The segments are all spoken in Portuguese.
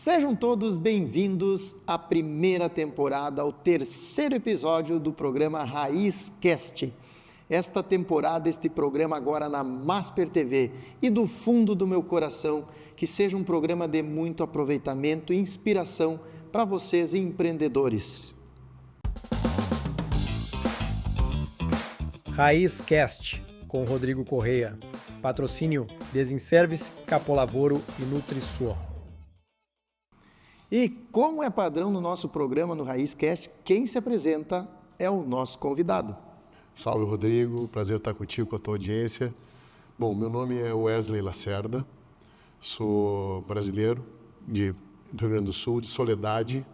Sejam todos bem-vindos à primeira temporada, ao terceiro episódio do programa Raiz Cast. Esta temporada, este programa agora na Masper TV e do fundo do meu coração, que seja um programa de muito aproveitamento e inspiração para vocês empreendedores. Raiz Cast, com Rodrigo Correia. Patrocínio Desinservice, Capolavoro e Nutrisua. E como é padrão no nosso programa, no Raiz Cast, quem se apresenta é o nosso convidado. Salve, Rodrigo. Prazer estar contigo, com a tua audiência. Bom, meu nome é Wesley Lacerda, sou brasileiro do Rio Grande do Sul, de Soledade.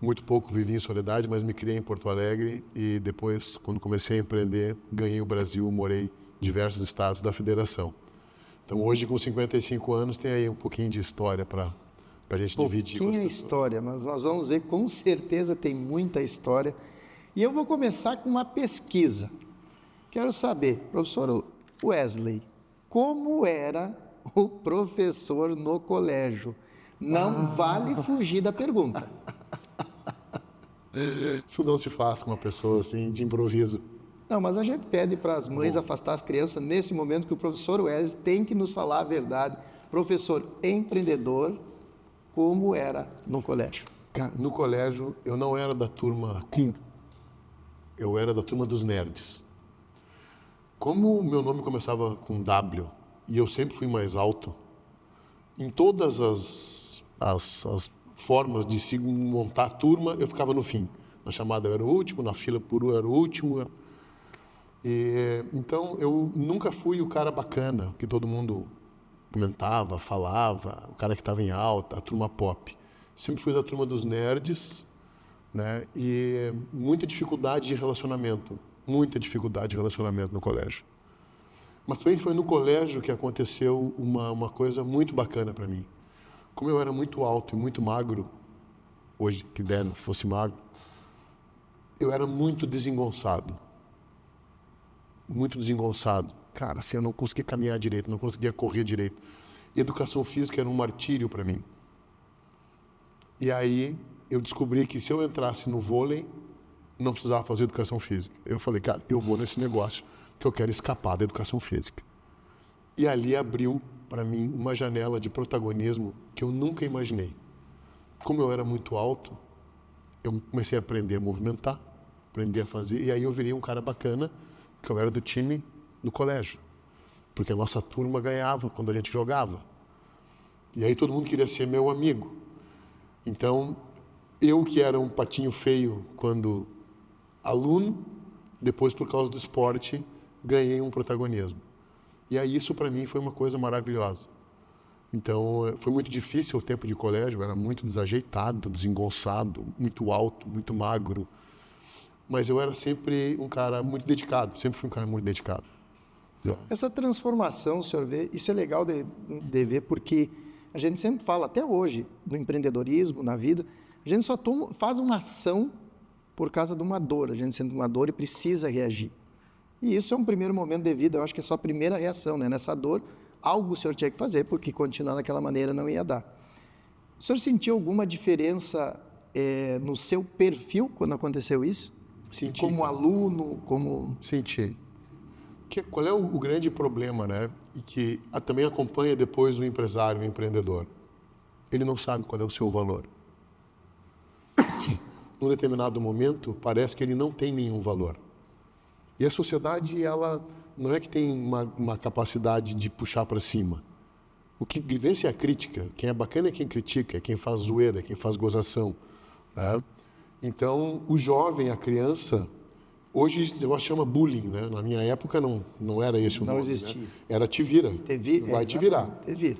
Muito pouco vivi em Soledade, mas me criei em Porto Alegre e depois, quando comecei a empreender, ganhei o Brasil, morei em diversos estados da federação. Então, hoje, com 55 anos, tem aí um pouquinho de história para a gente dividir com as pessoas. História, mas nós vamos ver, com certeza tem muita história. E eu vou começar com uma pesquisa. Quero saber, professor Wesley, como era o professor no colégio? Não vale fugir da pergunta. Isso não se faz com uma pessoa assim, de improviso. Não, mas a gente pede para as mães afastar as crianças nesse momento que o professor Wesley tem que nos falar a verdade. Professor empreendedor, como era no colégio? No colégio, eu não era da turma cool. Eu era da turma dos nerds. Como o meu nome começava com W e eu sempre fui mais alto, em todas as formas de se montar a turma, eu ficava no fim. Na chamada eu era o último, na fila por eu era o último. Então, eu nunca fui o cara bacana, que todo mundo comentava, falava, o cara que estava em alta, a turma pop. Sempre fui da turma dos nerds, né? E muita dificuldade de relacionamento no colégio. Mas também foi no colégio que aconteceu uma coisa muito bacana para mim. Como eu era muito alto e muito magro, hoje que der, fosse magro, eu era muito desengonçado. Muito desengonçado. Cara, assim, eu não conseguia caminhar direito, não conseguia correr direito. E educação física era um martírio para mim. E aí eu descobri que se eu entrasse no vôlei, não precisava fazer educação física. Eu falei, cara, eu vou nesse negócio, que eu quero escapar da educação física. E ali abriu para mim uma janela de protagonismo que eu nunca imaginei. Como eu era muito alto, eu comecei a aprender a movimentar, aprender a fazer, e aí eu virei um cara bacana, que eu era do time do colégio, porque a nossa turma ganhava quando a gente jogava. E aí todo mundo queria ser meu amigo. Então, eu que era um patinho feio quando aluno, depois por causa do esporte, ganhei um protagonismo. E aí isso para mim foi uma coisa maravilhosa. Então, foi muito difícil o tempo de colégio, eu era muito desajeitado, desengonçado, muito alto, muito magro. Mas eu era sempre um cara muito dedicado, sempre fui um cara muito dedicado. Essa transformação, o senhor vê, isso é legal de ver, porque a gente sempre fala, até hoje, no empreendedorismo, na vida, a gente só faz uma ação por causa de uma dor, a gente sente uma dor e precisa reagir. E isso é um primeiro momento de vida, eu acho que é só a primeira reação, né? Nessa dor, algo o senhor tinha que fazer, porque continuar daquela maneira não ia dar. O senhor sentiu alguma diferença no seu perfil quando aconteceu isso? Senti. Como aluno, como... Senti. Qual é o grande problema, né? E que também acompanha depois o empresário, o empreendedor. Ele não sabe qual é o seu valor. Num determinado momento, parece que ele não tem nenhum valor. E a sociedade, ela não é que tem uma capacidade de puxar para cima. O que vence é a crítica. Quem é bacana é quem critica, é quem faz zoeira, é quem faz gozação. Né? Então, o jovem, a criança, hoje esse negócio chama bullying, né? Na minha época não era esse o nome. Não existia. Né? Era te vira. Vai te virar. Te vira.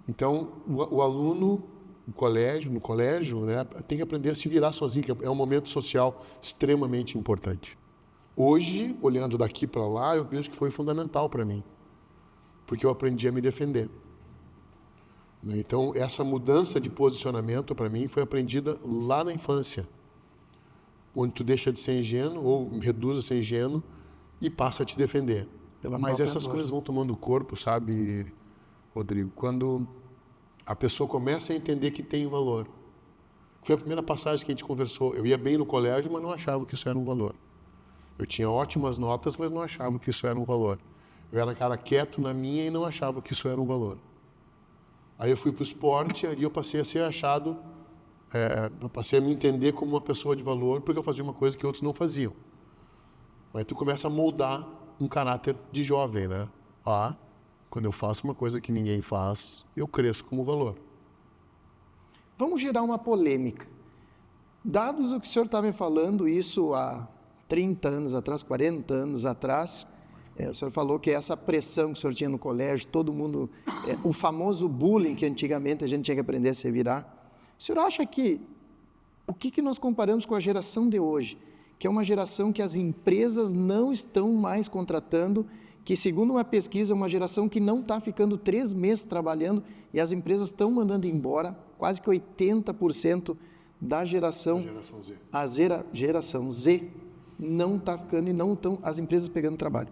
Então, o aluno, no colégio, né, tem que aprender a se virar sozinho, que é um momento social extremamente importante. Hoje, olhando daqui para lá, eu vejo que foi fundamental para mim, porque eu aprendi a me defender. Então, essa mudança de posicionamento, para mim, foi aprendida lá na infância, onde tu deixa de ser ingênuo, ou reduz a ser ingênuo, e passa a te defender. Mas essas coisas vão tomando corpo, sabe, Rodrigo? Quando a pessoa começa a entender que tem valor. Foi a primeira passagem que a gente conversou. Eu ia bem no colégio, mas não achava que isso era um valor. Eu tinha ótimas notas, mas não achava que isso era um valor. Eu era cara quieto na minha e não achava que isso era um valor. Aí eu fui para o esporte, ali eu passei a ser achado, eu passei a me entender como uma pessoa de valor, porque eu fazia uma coisa que outros não faziam. Aí tu começa a moldar um caráter de jovem, né? Quando eu faço uma coisa que ninguém faz, eu cresço como valor. Vamos gerar uma polêmica. Dados o que o senhor está me falando, isso há 30 anos atrás, 40 anos atrás, o senhor falou que essa pressão que o senhor tinha no colégio, todo mundo, o famoso bullying que antigamente a gente tinha que aprender a se virar. O senhor acha que, o que nós comparamos com a geração de hoje, que é uma geração que as empresas não estão mais contratando, que segundo uma pesquisa, é uma geração que não está ficando 3 meses trabalhando e as empresas estão mandando embora, quase que 80% da geração Z. A geração Z não está ficando e não estão as empresas pegando trabalho.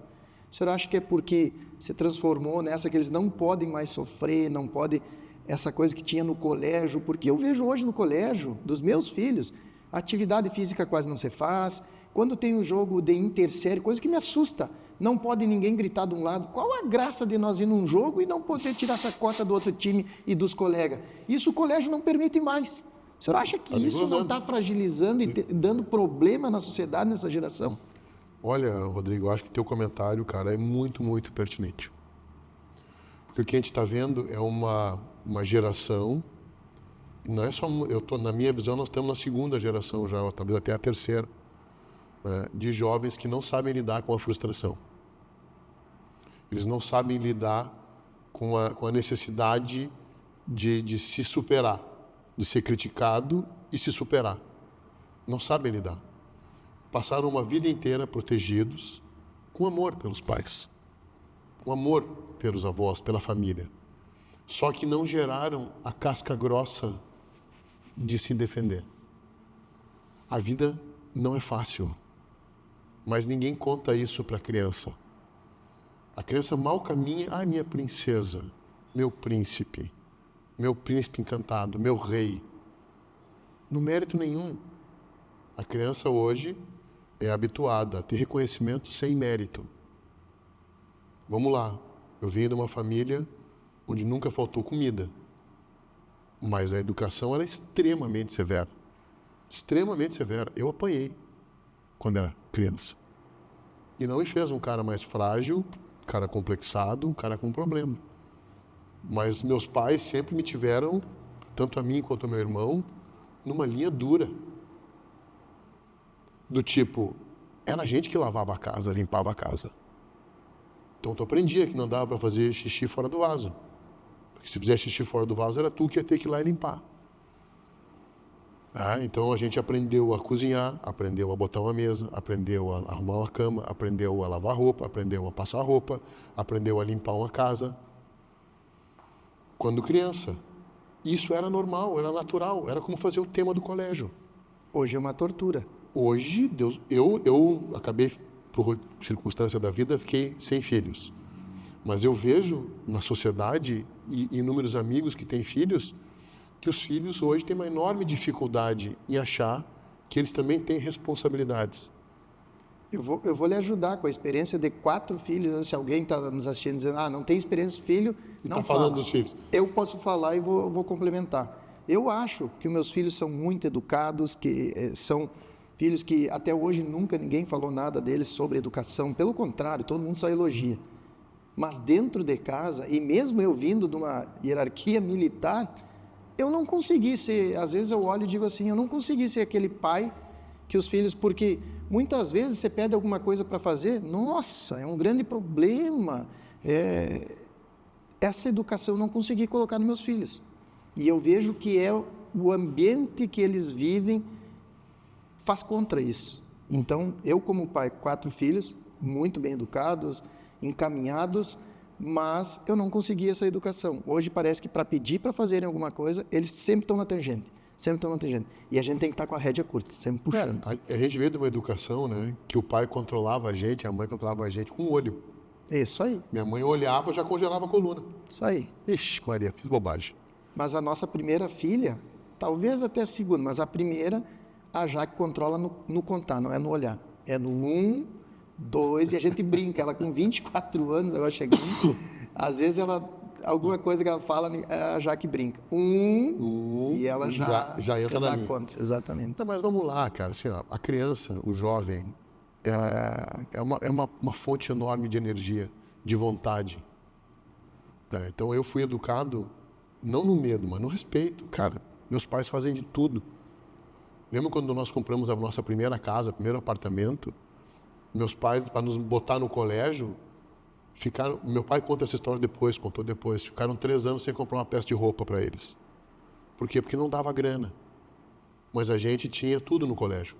O senhor acha que é porque se transformou nessa que eles não podem mais sofrer, não podem, essa coisa que tinha no colégio, porque eu vejo hoje no colégio dos meus filhos, a atividade física quase não se faz, quando tem um jogo de intersérie, coisa que me assusta, não pode ninguém gritar de um lado, qual a graça de nós ir num jogo e não poder tirar essa cota do outro time e dos colegas? Isso o colégio não permite mais. O senhor acha que isso não está fragilizando e dando problema na sociedade nessa geração? Olha, Rodrigo, eu acho que teu comentário, cara, é muito, muito pertinente. Porque o que a gente está vendo é uma geração, não é só, na minha visão, nós estamos na segunda geração já, talvez até a terceira, né, de jovens que não sabem lidar com a frustração. Eles não sabem lidar com a necessidade de se superar, de ser criticado e se superar. Não sabem lidar. Passaram uma vida inteira protegidos, com amor pelos pais, com amor pelos avós, pela família. Só que não geraram a casca grossa de se defender. A vida não é fácil, mas ninguém conta isso para a criança. A criança mal caminha, minha princesa, meu príncipe encantado, meu rei. No mérito nenhum. A criança hoje é habituada a ter reconhecimento sem mérito. Vamos lá, eu vim de uma família onde nunca faltou comida, mas a educação era extremamente severa. Extremamente severa. Eu apanhei quando era criança. E não me fez um cara mais frágil, um cara complexado, um cara com problema. Mas meus pais sempre me tiveram, tanto a mim quanto ao meu irmão, numa linha dura. Do tipo, era a gente que lavava a casa, limpava a casa. Então tu aprendia que não dava para fazer xixi fora do vaso. Porque se fizer xixi fora do vaso, era tu que ia ter que ir lá e limpar. Então a gente aprendeu a cozinhar, aprendeu a botar uma mesa, aprendeu a arrumar uma cama, aprendeu a lavar roupa, aprendeu a passar roupa, aprendeu a limpar uma casa. Quando criança. Isso era normal, era natural, era como fazer o tema do colégio. Hoje é uma tortura. Hoje, eu acabei, por circunstância da vida, fiquei sem filhos. Mas eu vejo na sociedade e inúmeros amigos que têm filhos, que os filhos hoje têm uma enorme dificuldade em achar que eles também têm responsabilidades. Eu vou lhe ajudar com a experiência de 4 filhos. Se alguém está nos assistindo dizendo, não tem experiência de filho, não fala. Falando dos filhos. Eu posso falar e vou complementar. Eu acho que os meus filhos são muito educados, que são filhos que até hoje nunca ninguém falou nada deles sobre educação. Pelo contrário, todo mundo só elogia. Mas dentro de casa, e mesmo eu vindo de uma hierarquia militar, eu não consegui ser, às vezes eu olho e digo assim, eu não consegui ser aquele pai que os filhos, porque muitas vezes você pede alguma coisa para fazer, nossa, é um grande problema, essa educação eu não consegui colocar nos meus filhos. E eu vejo que é o ambiente que eles vivem faz contra isso. Então, eu como pai, 4 filhos, muito bem educados, encaminhados, mas eu não consegui essa educação. Hoje parece que para pedir para fazerem alguma coisa, eles sempre estão na tangente. Sempre estão na tangente. E a gente tem que estar com a rédea curta, sempre puxando. A gente veio de uma educação, né, que o pai controlava a gente, a mãe controlava a gente com o olho. Isso aí. Minha mãe olhava, já congelava a coluna. Isso aí. Ixi, Maria, fiz bobagem. Mas a nossa primeira filha, talvez até a segunda, mas a primeira, a Jaque controla no contar, não é no olhar. É no 1, 2, e a gente brinca. Ela com 24 anos, agora chegando, às vezes alguma coisa que ela fala, a Jaque brinca. 1, e ela já entra dá na minha. conta. Exatamente. Então, mas vamos lá, cara. Assim, ó, a criança, o jovem, é uma fonte enorme de energia, de vontade. Tá? Então, eu fui educado, não no medo, mas no respeito. Cara, meus pais fazem de tudo. Lembra quando nós compramos a nossa primeira casa, primeiro apartamento? Meus pais, para nos botar no colégio, meu pai conta essa história depois, contou depois. Ficaram 3 anos sem comprar uma peça de roupa para eles. Por quê? Porque não dava grana. Mas a gente tinha tudo no colégio.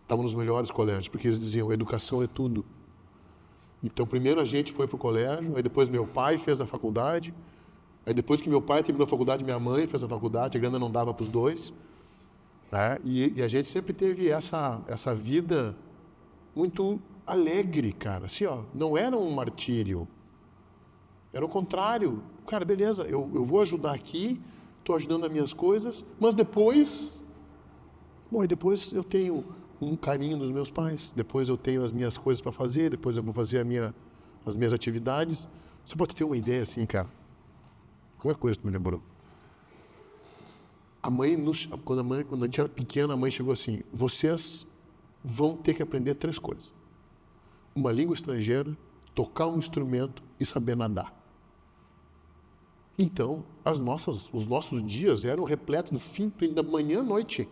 Estava nos melhores colégios, porque eles diziam, educação é tudo. Então, primeiro a gente foi para o colégio, aí depois meu pai fez a faculdade, aí depois que meu pai terminou a faculdade, minha mãe fez a faculdade, a grana não dava para os dois. Né? E a gente sempre teve essa vida muito alegre, cara. Assim, ó, não era um martírio. Era o contrário. Cara, beleza, eu vou ajudar aqui, estou ajudando as minhas coisas, mas depois... Bom, e depois eu tenho um carinho dos meus pais, depois eu tenho as minhas coisas para fazer, depois eu vou fazer as minhas atividades. Você pode ter uma ideia assim, cara. Qualquer coisa que tu me lembrou. Quando a gente era pequeno, a mãe chegou assim, vocês vão ter que aprender 3 coisas. Uma língua estrangeira, tocar um instrumento e saber nadar. Então, os nossos dias eram repletos do fim da manhã à noite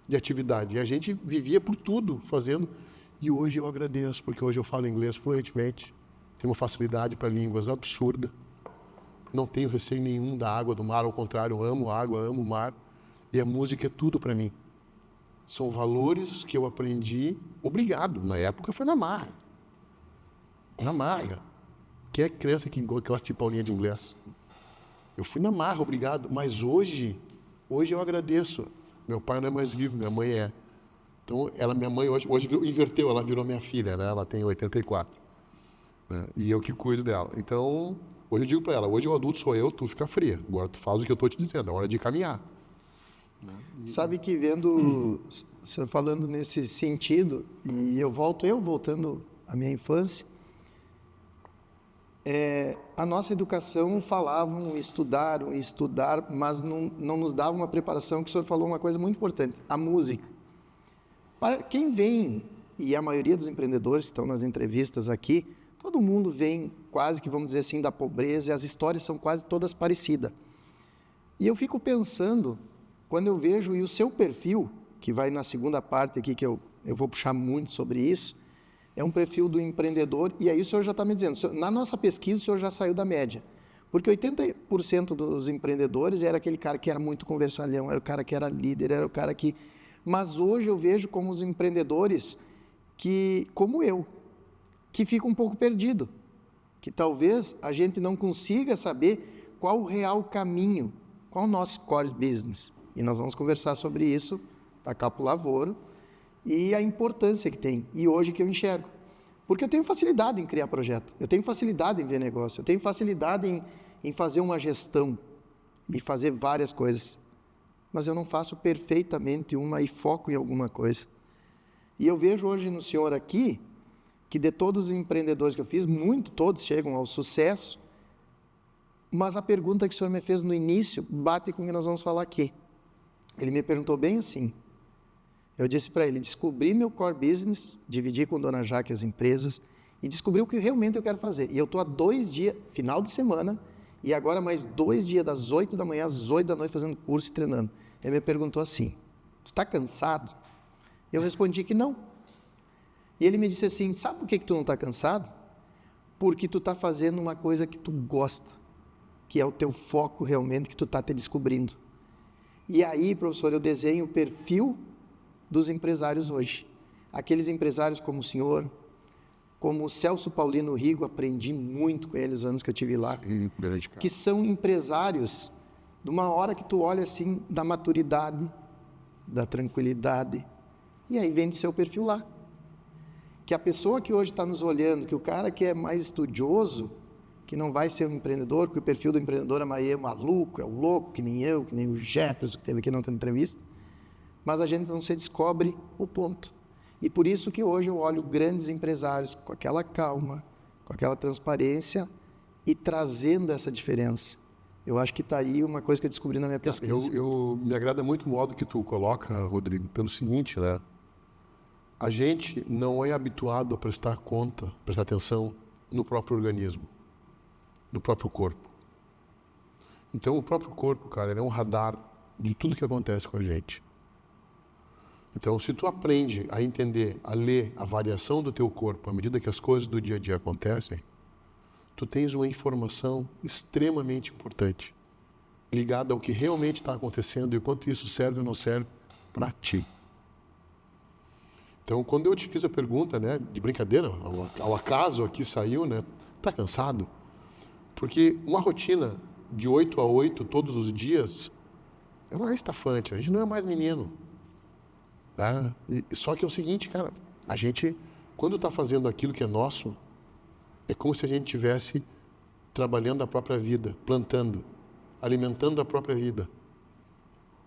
de atividade. E a gente vivia por tudo, fazendo. E hoje eu agradeço, porque hoje eu falo inglês fluentemente. Tenho uma facilidade para línguas absurda. Não tenho receio nenhum da água, do mar. Ao contrário, eu amo água, amo o mar. E a música é tudo para mim. São valores que eu aprendi obrigado. Na época foi na marra. Na marra. Quem é criança que gosta de paulinha de inglês? Eu fui na marra, obrigado. Mas hoje eu agradeço. Meu pai não é mais vivo, minha mãe é. Então, minha mãe hoje inverteu, ela virou minha filha, né? Ela tem 84. Né? E eu que cuido dela. Então, hoje eu digo para ela, hoje o adulto sou eu, tu fica fria. Agora tu faz o que eu estou te dizendo, é hora de caminhar. Sabe que vendo, o senhor falando nesse sentido, e voltando à minha infância, a nossa educação falavam estudar, mas não nos dava uma preparação, que o senhor falou uma coisa muito importante, a música. Para quem vem, e a maioria dos empreendedores que estão nas entrevistas aqui, todo mundo vem quase que, vamos dizer assim, da pobreza, e as histórias são quase todas parecidas. E eu fico pensando, quando eu vejo, e o seu perfil, que vai na segunda parte aqui, que eu vou puxar muito sobre isso, é um perfil do empreendedor, e aí o senhor já está me dizendo, na nossa pesquisa o senhor já saiu da média, porque 80% dos empreendedores era aquele cara que era muito conversalhão, era o cara que era líder, era o cara que... Mas hoje eu vejo como os empreendedores que, como eu, que fica um pouco perdido, que talvez a gente não consiga saber qual o real caminho, qual o nosso core business. E nós vamos conversar sobre isso, da Capo Lavoro, e a importância que tem, e hoje que eu enxergo. Porque eu tenho facilidade em criar projeto, eu tenho facilidade em ver negócio, eu tenho facilidade em fazer uma gestão, e fazer várias coisas, mas eu não faço perfeitamente uma e foco em alguma coisa. E eu vejo hoje no senhor aqui, que de todos os empreendedores que eu fiz, todos chegam ao sucesso, mas a pergunta que o senhor me fez no início bate com o que nós vamos falar aqui. Ele me perguntou bem assim, eu disse para ele, descobri meu core business, dividi com Dona Jaque as empresas e descobri o que realmente eu quero fazer. E eu estou há 2 dias, final de semana, e agora mais 2 dias, das 8 da manhã às 8 da noite, fazendo curso e treinando. Ele me perguntou assim, tu está cansado? Eu respondi que não. E ele me disse assim, sabe por que tu não está cansado? Porque tu está fazendo uma coisa que tu gosta, que é o teu foco realmente, que tu está te descobrindo. E aí, professor, eu desenho o perfil dos empresários hoje. Aqueles empresários como o senhor, como o Celso Paulino Rigo, aprendi muito com ele os anos que eu tive lá, que são empresários de uma hora que tu olha assim, da maturidade, da tranquilidade, e aí vem do seu perfil lá. Que a pessoa que hoje está nos olhando, que o cara que é mais estudioso, que não vai ser um empreendedor, porque o perfil do empreendedor é maluco, é o louco, que nem eu, que nem o Jefferson, que teve aqui na outra entrevista, mas a gente não se descobre o ponto. E por isso que hoje eu olho grandes empresários com aquela calma, com aquela transparência e trazendo essa diferença. Eu acho que está aí uma coisa que eu descobri na minha pesquisa. Me agrada muito o modo que tu coloca, Rodrigo, pelo seguinte, né? A gente não é habituado a prestar atenção no próprio organismo, no próprio corpo. Então, o próprio corpo, cara, ele é um radar de tudo que acontece com a gente. Então, se tu aprende a entender, a ler a variação do teu corpo à medida que as coisas do dia a dia acontecem, tu tens uma informação extremamente importante, ligada ao que realmente está acontecendo e quanto isso serve ou não serve para ti. Então, quando eu te fiz a pergunta, né, de brincadeira, ao acaso aqui saiu, né, tá cansado? Porque uma rotina de 8 a 8 todos os dias, ela é estafante, a gente não é mais menino. Tá? Só que é o seguinte, cara, a gente, quando está fazendo aquilo que é nosso, é como se a gente estivesse trabalhando a própria vida, plantando, alimentando a própria vida.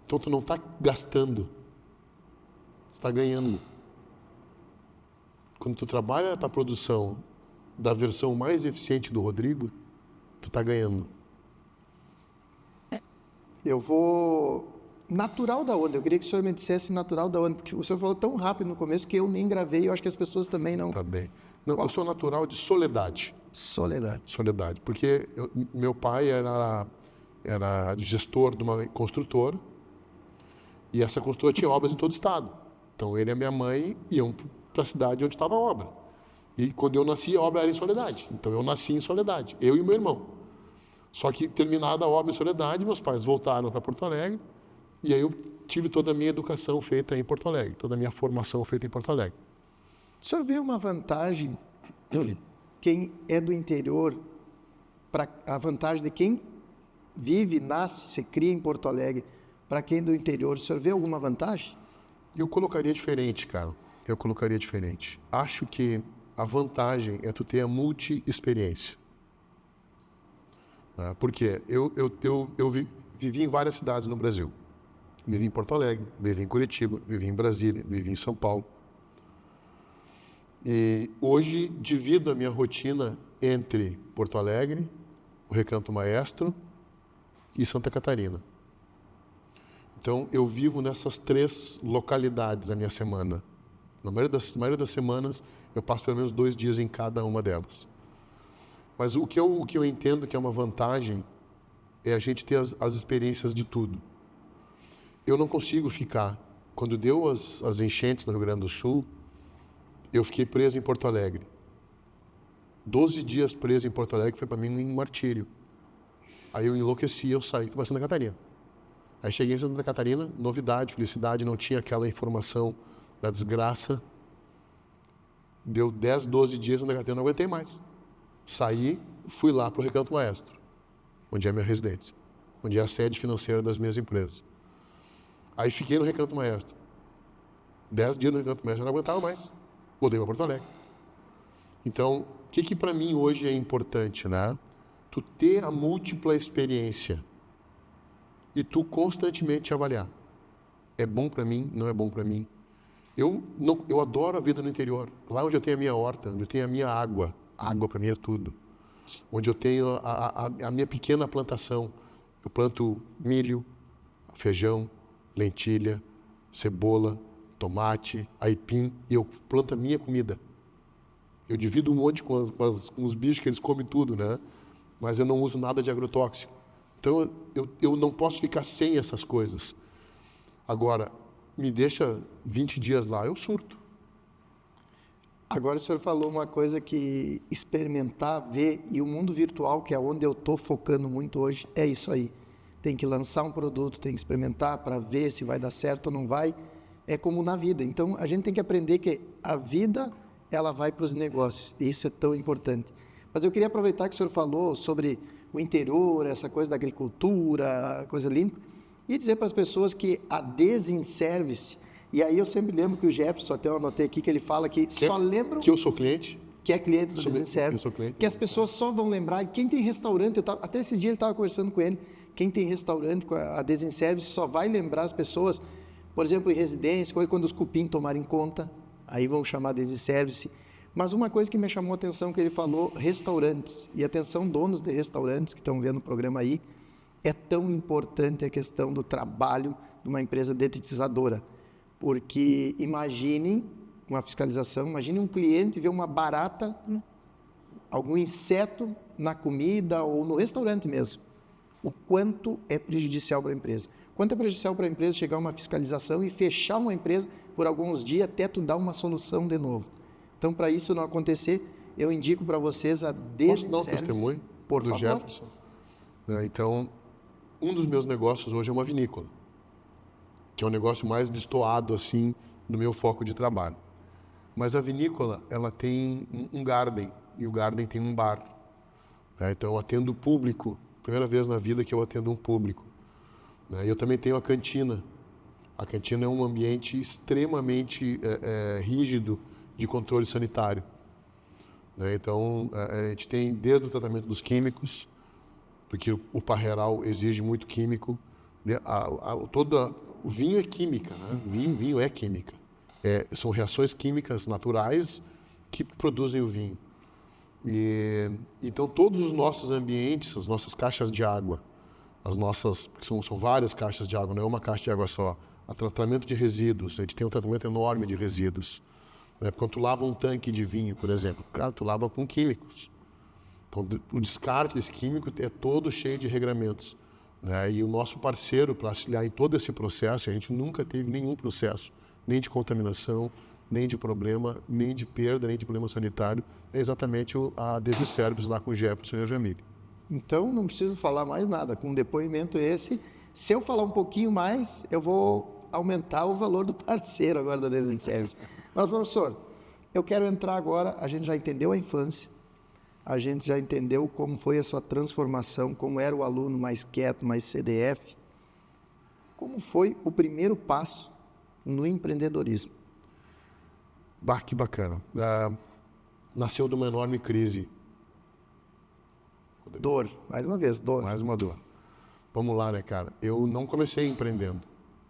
Então, tu não está gastando, tu está ganhando. Quando tu trabalha para a produção da versão mais eficiente do Rodrigo, tu está ganhando. Eu vou... Natural da onde? Eu queria que o senhor me dissesse natural da onde, porque o senhor falou tão rápido no começo que eu nem gravei e eu acho que as pessoas também não... Tá bem. Não, eu sou natural de Soledade. Soledade. Porque meu pai era gestor de uma construtora e essa construtora tinha obras em todo o estado. Então ele e a minha mãe iam para a cidade onde estava a obra. E quando eu nasci, a obra era em Soledade. Então eu nasci em Soledade, eu e meu irmão. Só que terminada a obra em Soledade, meus pais voltaram para Porto Alegre. E aí eu tive toda a minha educação feita em Porto Alegre, toda a minha formação feita em Porto Alegre. O senhor vê uma vantagem, quem é do interior, para a vantagem de quem vive, nasce, se cria em Porto Alegre, para quem é do interior, o senhor vê alguma vantagem? Eu colocaria diferente, cara. Acho que a vantagem é tu ter a multi-experiência. Porque eu vivi em várias cidades no Brasil. Vivi em Porto Alegre, vivi em Curitiba, vivi em Brasília, vivi em São Paulo. E hoje divido a minha rotina entre Porto Alegre, o Recanto Maestro e Santa Catarina. Então eu vivo nessas 3 localidades a minha semana. Na maioria das semanas eu passo pelo menos 2 dias em cada uma delas. Mas o que eu entendo que é uma vantagem é a gente ter as experiências de tudo. Eu não consigo ficar. Quando deu as enchentes no Rio Grande do Sul, eu fiquei preso em Porto Alegre. 12 dias preso em Porto Alegre foi para mim um martírio. Aí eu enlouqueci, eu saí para Santa Catarina. Aí cheguei em Santa Catarina, novidade, felicidade, não tinha aquela informação da desgraça. Deu 10, 12 dias em Santa Catarina, não aguentei mais. Saí, fui lá para o Recanto Maestro, onde é a minha residência, onde é a sede financeira das minhas empresas. Aí fiquei no Recanto Maestro. 10 dias no Recanto Maestro, eu não aguentava mais. Voltei para Porto Alegre. Então, o que para mim hoje é importante, né? Tu ter a múltipla experiência e tu constantemente avaliar. É bom para mim? Não é bom para mim? Eu adoro a vida no interior. Lá onde eu tenho a minha horta, onde eu tenho a minha água. Água para mim é tudo. Onde eu tenho a minha pequena plantação. Eu planto milho, feijão, lentilha, cebola, tomate, aipim, e eu planto a minha comida. Eu divido um monte com os bichos que eles comem tudo, né? Mas eu não uso nada de agrotóxico. Então, eu não posso ficar sem essas coisas. Agora, me deixa 20 dias lá, eu surto. Agora o senhor falou uma coisa que experimentar, ver, e o mundo virtual, que é onde eu estou focando muito hoje, é isso aí. Tem que lançar um produto, tem que experimentar para ver se vai dar certo ou não vai. É como na vida. Então, a gente tem que aprender que a vida, ela vai para os negócios. E isso é tão importante. Mas eu queria aproveitar que o senhor falou sobre o interior, essa coisa da agricultura, a coisa limpa, e dizer para as pessoas que a Desinservice, e aí eu sempre lembro que o Jefferson, até eu anotei aqui, que ele fala que só lembram... Que eu sou cliente. que é cliente do Eu Desinservice, sou cliente que as pessoas só vão lembrar. E quem tem restaurante, até esse dia ele estava conversando com ele, quem tem restaurante com a Desinservice só vai lembrar as pessoas, por exemplo, em residência, quando os cupim tomarem conta, aí vão chamar Desinservice. Mas uma coisa que me chamou a atenção que ele falou, restaurantes. E atenção, donos de restaurantes que estão vendo o programa aí, é tão importante a questão do trabalho de uma empresa detetizadora. Porque imaginem uma fiscalização, imagine um cliente ver uma barata, algum inseto na comida ou no restaurante mesmo. O quanto é prejudicial para a empresa. Quanto é prejudicial para a empresa chegar a uma fiscalização e fechar uma empresa por alguns dias até tu dar uma solução de novo. Então, para isso não acontecer, eu indico para vocês a Desinservice. Posso dar um testemunho por do favor. Jefferson? Então, um dos meus negócios hoje é uma vinícola, que é um negócio mais destoado assim no meu foco de trabalho. Mas a vinícola, ela tem um garden, e o garden tem um bar. Então, eu atendo o público, primeira vez na vida que eu atendo um público. Eu também tenho a cantina. A cantina é um ambiente extremamente rígido de controle sanitário. Então, a gente tem desde o tratamento dos químicos, porque o parreiral exige muito químico. O vinho é química, né? Vinho é química. São reações químicas naturais que produzem o vinho. Então, todos os nossos ambientes, as nossas caixas de água, são várias caixas de água, não é uma caixa de água só. O tratamento de resíduos, a gente tem um tratamento enorme de resíduos. Quando tu lava um tanque de vinho, por exemplo, cara, tu lava com químicos. Então, o descarte desse químico é todo cheio de regramentos. E o nosso parceiro, para auxiliar em todo esse processo, a gente nunca teve nenhum processo, nem de contaminação, nem de problema, nem de perda, nem de problema sanitário. É exatamente a Desinservice lá com o Jefferson e a Jamile. Então, não preciso falar mais nada. Com um depoimento esse, se eu falar um pouquinho mais, eu vou aumentar o valor do parceiro agora da Desinservice. Mas, professor, eu quero entrar agora, a gente já entendeu a infância, a gente já entendeu como foi a sua transformação, como era o aluno mais quieto, mais CDF. Como foi o primeiro passo no empreendedorismo? Que bacana. Nasceu de uma enorme crise. Dor, mais uma vez, dor. Mais uma dor. Vamos lá, né, cara? Eu não comecei empreendendo.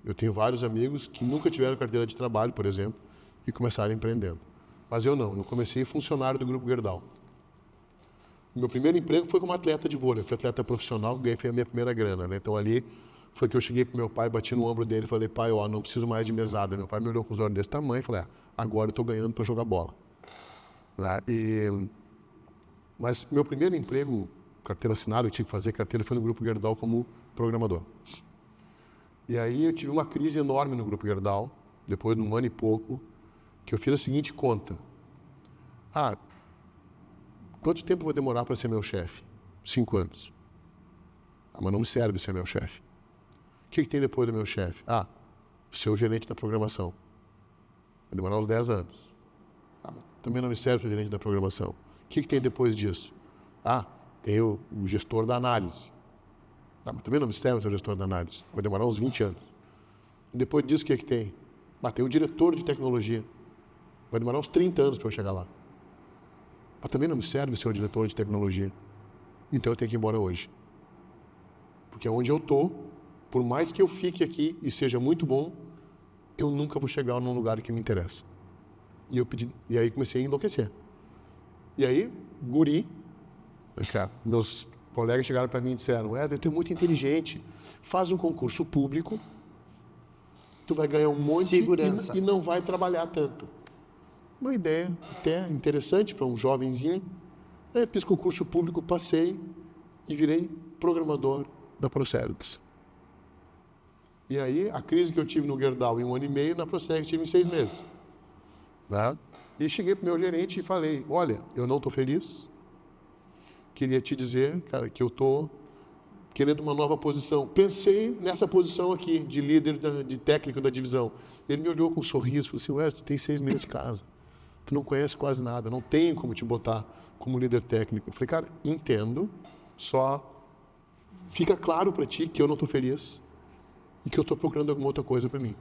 Eu tenho vários amigos que nunca tiveram carteira de trabalho, por exemplo, e começaram empreendendo. Mas eu não. Eu comecei funcionário do Grupo Gerdau. Meu primeiro emprego foi como atleta de vôlei. Eu fui atleta profissional, ganhei a minha primeira grana, né? Então ali foi que eu cheguei pro meu pai, bati no ombro dele e falei, pai, não preciso mais de mesada. Meu pai me olhou com os olhos desse tamanho e falei, agora eu estou ganhando para jogar bola. Mas meu primeiro emprego, carteira assinada, eu tive que fazer carteira, foi no Grupo Gerdau como programador. E aí eu tive uma crise enorme no Grupo Gerdau, depois de um ano e pouco, que eu fiz a seguinte conta. Quanto tempo eu vou demorar para ser meu chefe? 5 anos. Mas não me serve ser meu chefe. O que tem depois do meu chefe? Ser o gerente da programação. Vai demorar uns 10 anos. Também não me serve ser gerente da programação. O que tem depois disso? Tem o gestor da análise. Mas também não me serve ser o gestor da análise. Vai demorar uns 20 anos. E depois disso, o que tem? Tem o diretor de tecnologia. Vai demorar uns 30 anos para eu chegar lá. Mas também não me serve ser o diretor de tecnologia. Então eu tenho que ir embora hoje. Porque onde eu estou, por mais que eu fique aqui e seja muito bom, eu nunca vou chegar num lugar que me interessa. E aí comecei a enlouquecer. E aí, guri, meus colegas chegaram para mim e disseram, Wesley, tu é muito inteligente, faz um concurso público, tu vai ganhar um monte e não vai trabalhar tanto. Uma ideia até interessante para um jovenzinho. Aí fiz concurso público, passei e virei programador da Procerdes. E aí, a crise que eu tive no Gerdau em 1 ano e meio, na Procerdes tive em 6 meses. E cheguei para o meu gerente e falei, olha, eu não estou feliz, queria te dizer, cara, que eu estou querendo uma nova posição. Pensei nessa posição aqui, de líder, de técnico da divisão. Ele me olhou com um sorriso e falou assim, Wesley, tu tem 6 meses de casa, tu não conhece quase nada, não tenho como te botar como líder técnico. Eu falei, cara, entendo, só fica claro para ti que eu não estou feliz e que eu estou procurando alguma outra coisa para mim.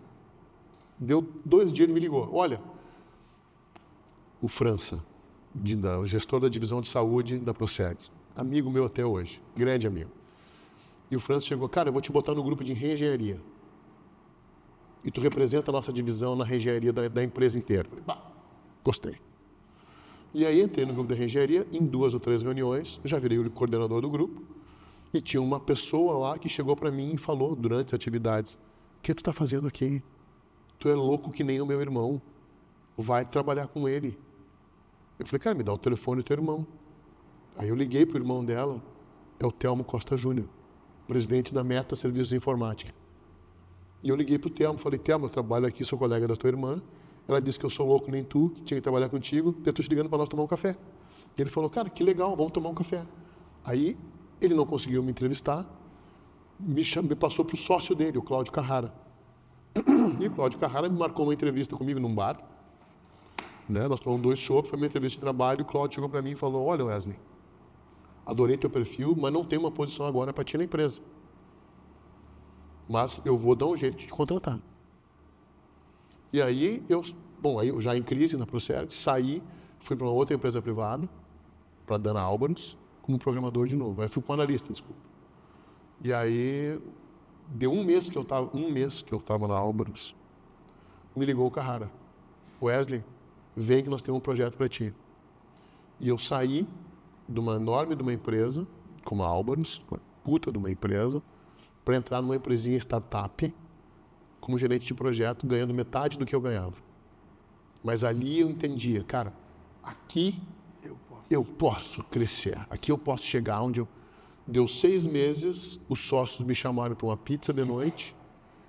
Deu 2 dias, ele me ligou, olha, o França o gestor da divisão de saúde da Procegs. Amigo meu até hoje, grande amigo. E o Francis chegou, cara, eu vou te botar no grupo de reengenharia. E tu representa a nossa divisão na reengenharia da empresa inteira. Falei, bah, gostei. E aí entrei no grupo da reengenharia, em 2 ou 3 reuniões, já virei o coordenador do grupo, e tinha uma pessoa lá que chegou para mim e falou, durante as atividades, o que tu está fazendo aqui? Tu é louco que nem o meu irmão. Vai trabalhar com ele. Eu falei, cara, me dá o telefone do teu irmão. Aí eu liguei pro irmão dela, é o Telmo Costa Júnior, presidente da Meta Serviços de Informática. E eu liguei pro Telmo, falei, Telmo, eu trabalho aqui, sou colega da tua irmã. Ela disse que eu sou louco nem tu, que tinha que trabalhar contigo, eu tô te ligando para nós tomar um café. E ele falou, cara, que legal, vamos tomar um café. Aí ele não conseguiu me entrevistar, me passou pro sócio dele, o Cláudio Carrara. E o Cláudio Carrara me marcou uma entrevista comigo num bar. Né? Nós tomamos 2 chopps, foi minha entrevista de trabalho, e o Cláudio chegou para mim e falou, olha Wesley, adorei teu perfil, mas não tem uma posição agora para ti na empresa. Mas eu vou dar um jeito de te contratar. E aí, aí eu já em crise na Procerg, saí, fui para uma outra empresa privada, para a Dana Albarns, como programador de novo. Aí fui como analista, desculpa. E aí, deu um mês que eu estava na Albarns, me ligou o Carrara. Wesley, vem que nós temos um projeto para ti. E eu saí de uma empresa, como a Albarns, uma puta de uma empresa, para entrar numa empresinha startup, como gerente de projeto, ganhando metade do que eu ganhava. Mas ali eu entendia, cara, aqui eu posso crescer, aqui eu posso chegar onde eu... Deu 6 meses, os sócios me chamaram para uma pizza de noite,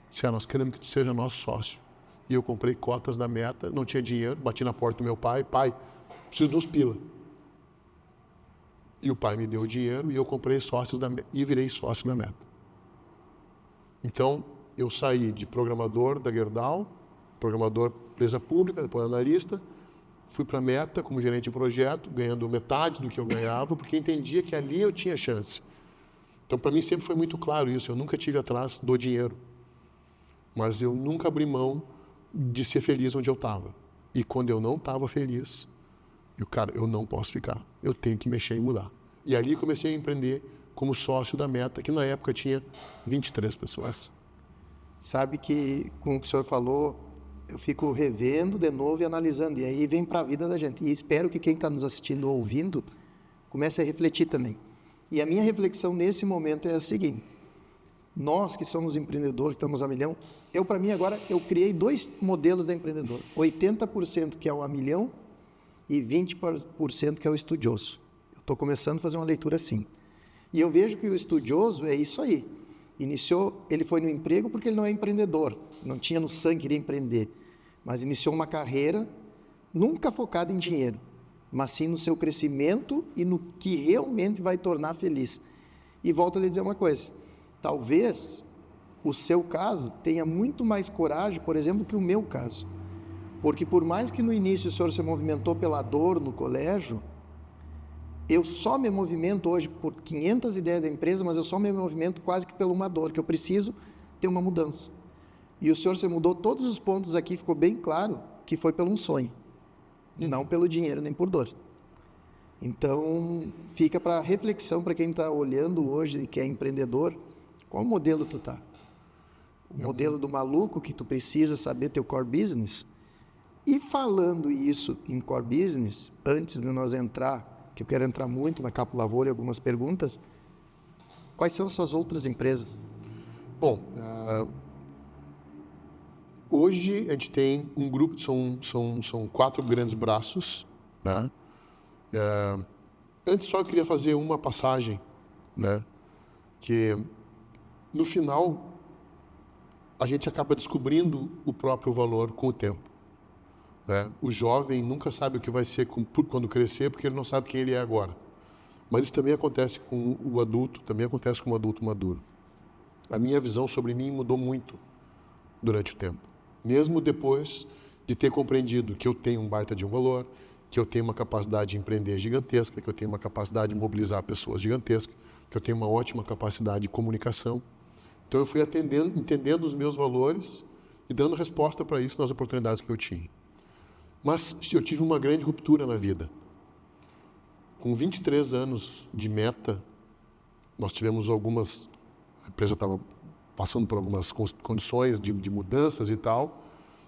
disseram, nós queremos que tu seja nosso sócio. E eu comprei cotas da Meta, não tinha dinheiro, bati na porta do meu pai, preciso de uns pila. E o pai me deu o dinheiro e eu comprei sócios da Meta, e virei sócio da Meta. Então, eu saí de programador da Gerdau, programador empresa pública, depois analista, fui para a Meta como gerente de projeto, ganhando metade do que eu ganhava, porque entendia que ali eu tinha chance. Então, para mim sempre foi muito claro isso, eu nunca tive atrás do dinheiro, mas eu nunca abri mão de ser feliz onde eu estava. E quando eu não estava feliz, eu não posso ficar, eu tenho que mexer e mudar. E ali comecei a empreender como sócio da Meta, que na época tinha 23 pessoas. Sabe que, com o que o senhor falou, eu fico revendo de novo e analisando, e aí vem para a vida da gente. E espero que quem está nos assistindo ou ouvindo comece a refletir também. E a minha reflexão nesse momento é a seguinte: nós que somos empreendedores, que estamos a milhão, para mim agora, eu criei 2 modelos de empreendedor. 80% que é o a milhão e 20% que é o estudioso. Eu estou começando a fazer uma leitura assim. E eu vejo que o estudioso é isso aí. Ele foi no emprego porque ele não é empreendedor, não tinha no sangue, queria empreender, mas iniciou uma carreira nunca focada em dinheiro, mas sim no seu crescimento e no que realmente vai tornar feliz. E volto a lhe dizer uma coisa, talvez o seu caso tenha muito mais coragem, por exemplo, que o meu caso, porque por mais que no início o senhor se movimentou pela dor no colégio, eu só me movimento hoje por 500 ideias da empresa, mas eu só me movimento quase que pela uma dor, que eu preciso ter uma mudança. E o senhor se mudou todos os pontos aqui, ficou bem claro que foi pelo um sonho, não pelo dinheiro nem por dor. Então, fica para reflexão para quem está olhando hoje e que é empreendedor, qual modelo tu tá? O modelo do maluco que tu precisa saber teu core business? E falando isso em core business, antes de nós entrar, que eu quero entrar muito na Capo Lavoura e algumas perguntas, quais são as suas outras empresas? Bom, hoje a gente tem um grupo, são 4 grandes braços, né? Antes só eu queria fazer uma passagem, né? Que no final a gente acaba descobrindo o próprio valor com o tempo. Né? O jovem nunca sabe o que vai ser quando crescer, porque ele não sabe quem ele é agora. Mas isso também acontece com o adulto, também acontece com o adulto maduro. A minha visão sobre mim mudou muito durante o tempo. Mesmo depois de ter compreendido que eu tenho um baita de um valor, que eu tenho uma capacidade de empreender gigantesca, que eu tenho uma capacidade de mobilizar pessoas gigantesca, que eu tenho uma ótima capacidade de comunicação. Então eu fui entendendo os meus valores e dando resposta para isso nas oportunidades que eu tinha. Mas eu tive uma grande ruptura na vida. Com 23 anos de meta, nós tivemos algumas... A empresa estava passando por algumas condições de mudanças e tal.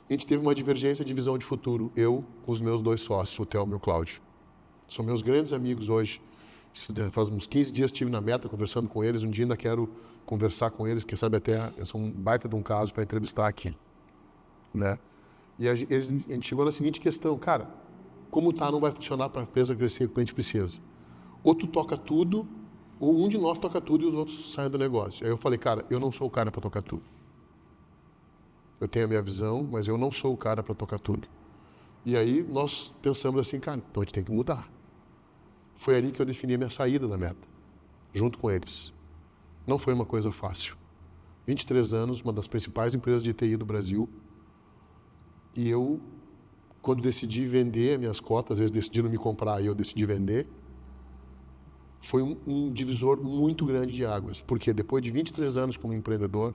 A gente teve uma divergência de visão de futuro, eu com os meus 2 sócios, o Thelmo e o Cláudio. São meus grandes amigos hoje. Faz uns 15 dias estive na meta conversando com eles, um dia ainda quero conversar com eles, quem sabe até eu sou um baita de um caso para entrevistar aqui. Né? E a gente chegou na seguinte questão, cara, como tá não vai funcionar para a empresa crescer o que a gente precisa. Ou tu toca tudo, ou um de nós toca tudo e os outros saem do negócio. Aí eu falei, cara, eu não sou o cara para tocar tudo. Eu tenho a minha visão, mas eu não sou o cara para tocar tudo. E aí nós pensamos assim, cara, então a gente tem que mudar. Foi ali que eu defini a minha saída da meta, junto com eles. Não foi uma coisa fácil. 23 anos, uma das principais empresas de TI do Brasil. E eu, quando decidi vender minhas cotas, eles decidiram me comprar e eu decidi vender, foi um divisor muito grande de águas. Porque depois de 23 anos como empreendedor,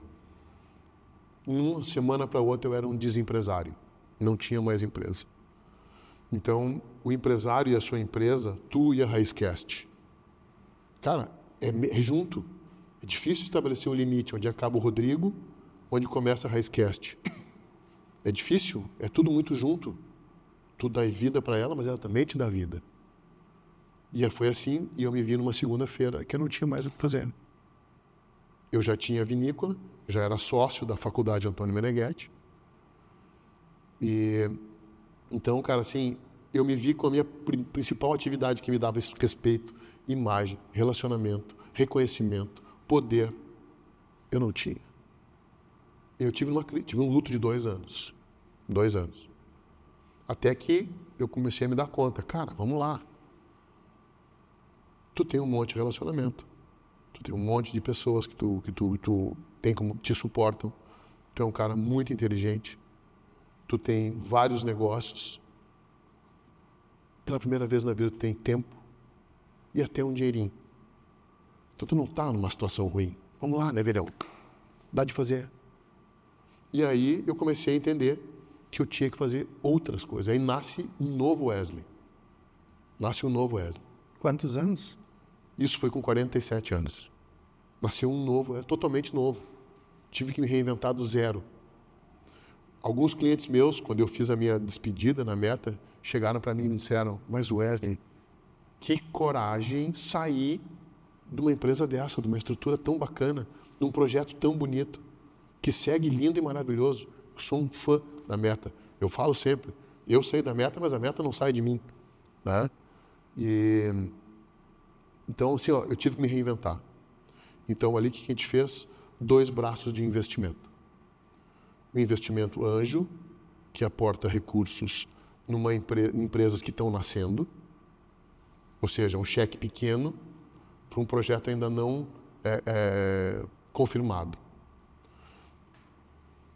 em uma semana para outra eu era um desempresário. Não tinha mais empresa. Então, o empresário e a sua empresa, tu e a Raizcast, cara, é junto. É difícil estabelecer um limite onde acaba o Rodrigo, onde começa a Raizcast. É difícil, é tudo muito junto. Tu dá vida para ela, mas ela também te dá vida. E foi assim, e eu me vi numa segunda-feira que eu não tinha mais o que fazer. Eu já tinha vinícola, já era sócio da Faculdade Antônio Meneghetti. E então, cara, assim, eu me vi com a minha principal atividade que me dava respeito, imagem, relacionamento, reconhecimento, poder. Eu não tinha. Eu tive um luto de 2 anos. 2 anos. Até que eu comecei a me dar conta. Cara, vamos lá. Tu tem um monte de relacionamento. Tu tem um monte de pessoas que tu tem como te suportam. Tu é um cara muito inteligente. Tu tem vários negócios. Pela primeira vez na vida tu tem tempo e até um dinheirinho. Então tu não está numa situação ruim. Vamos lá, né, verão? Dá de fazer. E aí eu comecei a entender que eu tinha que fazer outras coisas. Aí nasce um novo Wesley. Nasce um novo Wesley. Quantos anos? Isso foi com 47 anos. Nasceu um novo, totalmente novo. Tive que me reinventar do zero. Alguns clientes meus, quando eu fiz a minha despedida na meta, chegaram para mim e me disseram, mas Wesley, que coragem sair de uma empresa dessa, de uma estrutura tão bacana, de um projeto tão bonito, que segue lindo e maravilhoso. Eu sou um fã da meta. Eu falo sempre, eu saí da meta, mas a meta não sai de mim. Né? Então, assim, eu tive que me reinventar. Então, ali, o que a gente fez? 2 braços de investimento. O investimento anjo, que aporta recursos em empresas que estão nascendo, ou seja, um cheque pequeno para um projeto ainda não confirmado.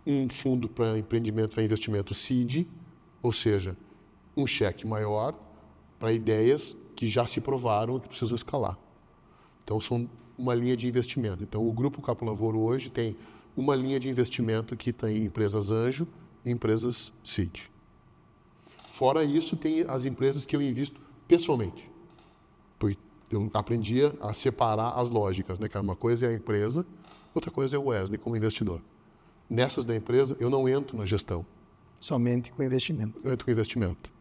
Um fundo para empreendimento, para investimento seed, ou seja, um cheque maior para ideias que já se provaram e que precisam escalar. Então, são uma linha de investimento. Então, o Grupo Capo Lavoro hoje tem uma linha de investimento que tem empresas anjo e empresas seed. Fora isso, tem as empresas que eu invisto pessoalmente. Eu aprendi a separar as lógicas, né? Que uma coisa é a empresa, outra coisa é o Wesley como investidor. Nessas da empresa, eu não entro na gestão. Somente com investimento. Eu entro com investimento.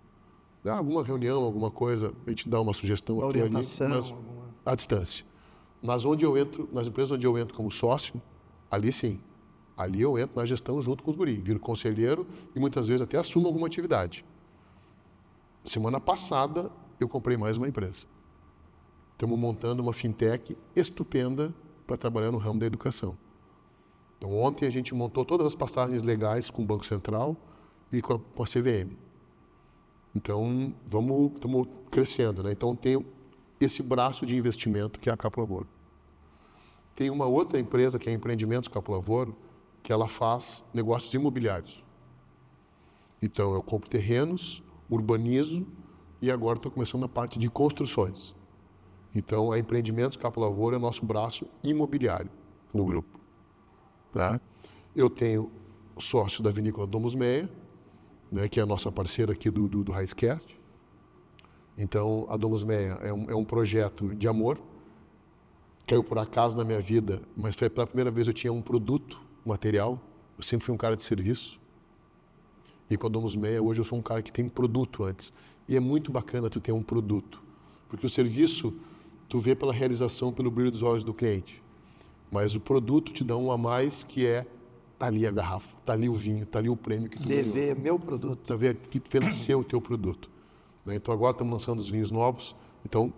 Alguma reunião, alguma coisa, a gente dá uma sugestão aqui ali, mas à distância. Mas onde eu entro, nas empresas onde eu entro como sócio, ali sim. Ali eu entro na gestão junto com os guris, viro conselheiro e muitas vezes até assumo alguma atividade. Semana passada, eu comprei mais uma empresa. Estamos montando uma fintech estupenda para trabalhar no ramo da educação. Então, ontem a gente montou todas as passagens legais com o Banco Central e com a CVM. Então, estamos crescendo, né? Então, tem esse braço de investimento que é a Capo Lavoro. Tem uma outra empresa, que é a Empreendimentos Capo Lavoro, que ela faz negócios imobiliários. Então, eu compro terrenos, urbanizo e agora estou começando a parte de construções. Então, a Empreendimentos Capo Lavoro é nosso braço imobiliário no grupo. Tá? Eu tenho sócio da Vinícola Domus Meia, né, que é a nossa parceira aqui do Raizcast. Então, a Domus Meia é um projeto de amor, caiu por acaso na minha vida, mas foi pela primeira vez eu tinha um produto, um material. Eu sempre fui um cara de serviço. E com a Domus Meia, hoje eu sou um cara que tem produto antes. E é muito bacana tu ter um produto. Porque o serviço, tu vê pela realização, pelo brilho dos olhos do cliente. Mas o produto te dá um a mais, que é, tá ali a garrafa, tá ali o vinho, tá ali o prêmio que tu ganhou. DV, meu produto. Tá vendo? Que tu vê nascer o teu produto. Né? Então agora estamos lançando os vinhos novos. Então,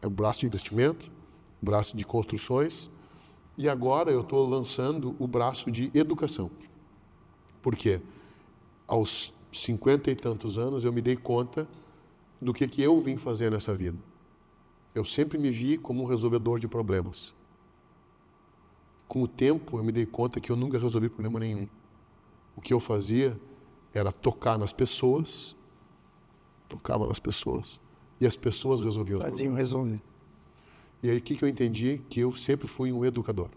é o braço de investimento, o braço de construções. E agora eu estou lançando o braço de educação. Por quê? Aos 50 e tantos anos, eu me dei conta do que eu vim fazer nessa vida. Eu sempre me vi como um resolvedor de problemas. Com o tempo, eu me dei conta que eu nunca resolvi problema nenhum. O que eu fazia era tocar nas pessoas, tocava nas pessoas, e as pessoas resolviam os problemas. Faziam resolver. E aí, o que eu entendi? Que eu sempre fui um educador.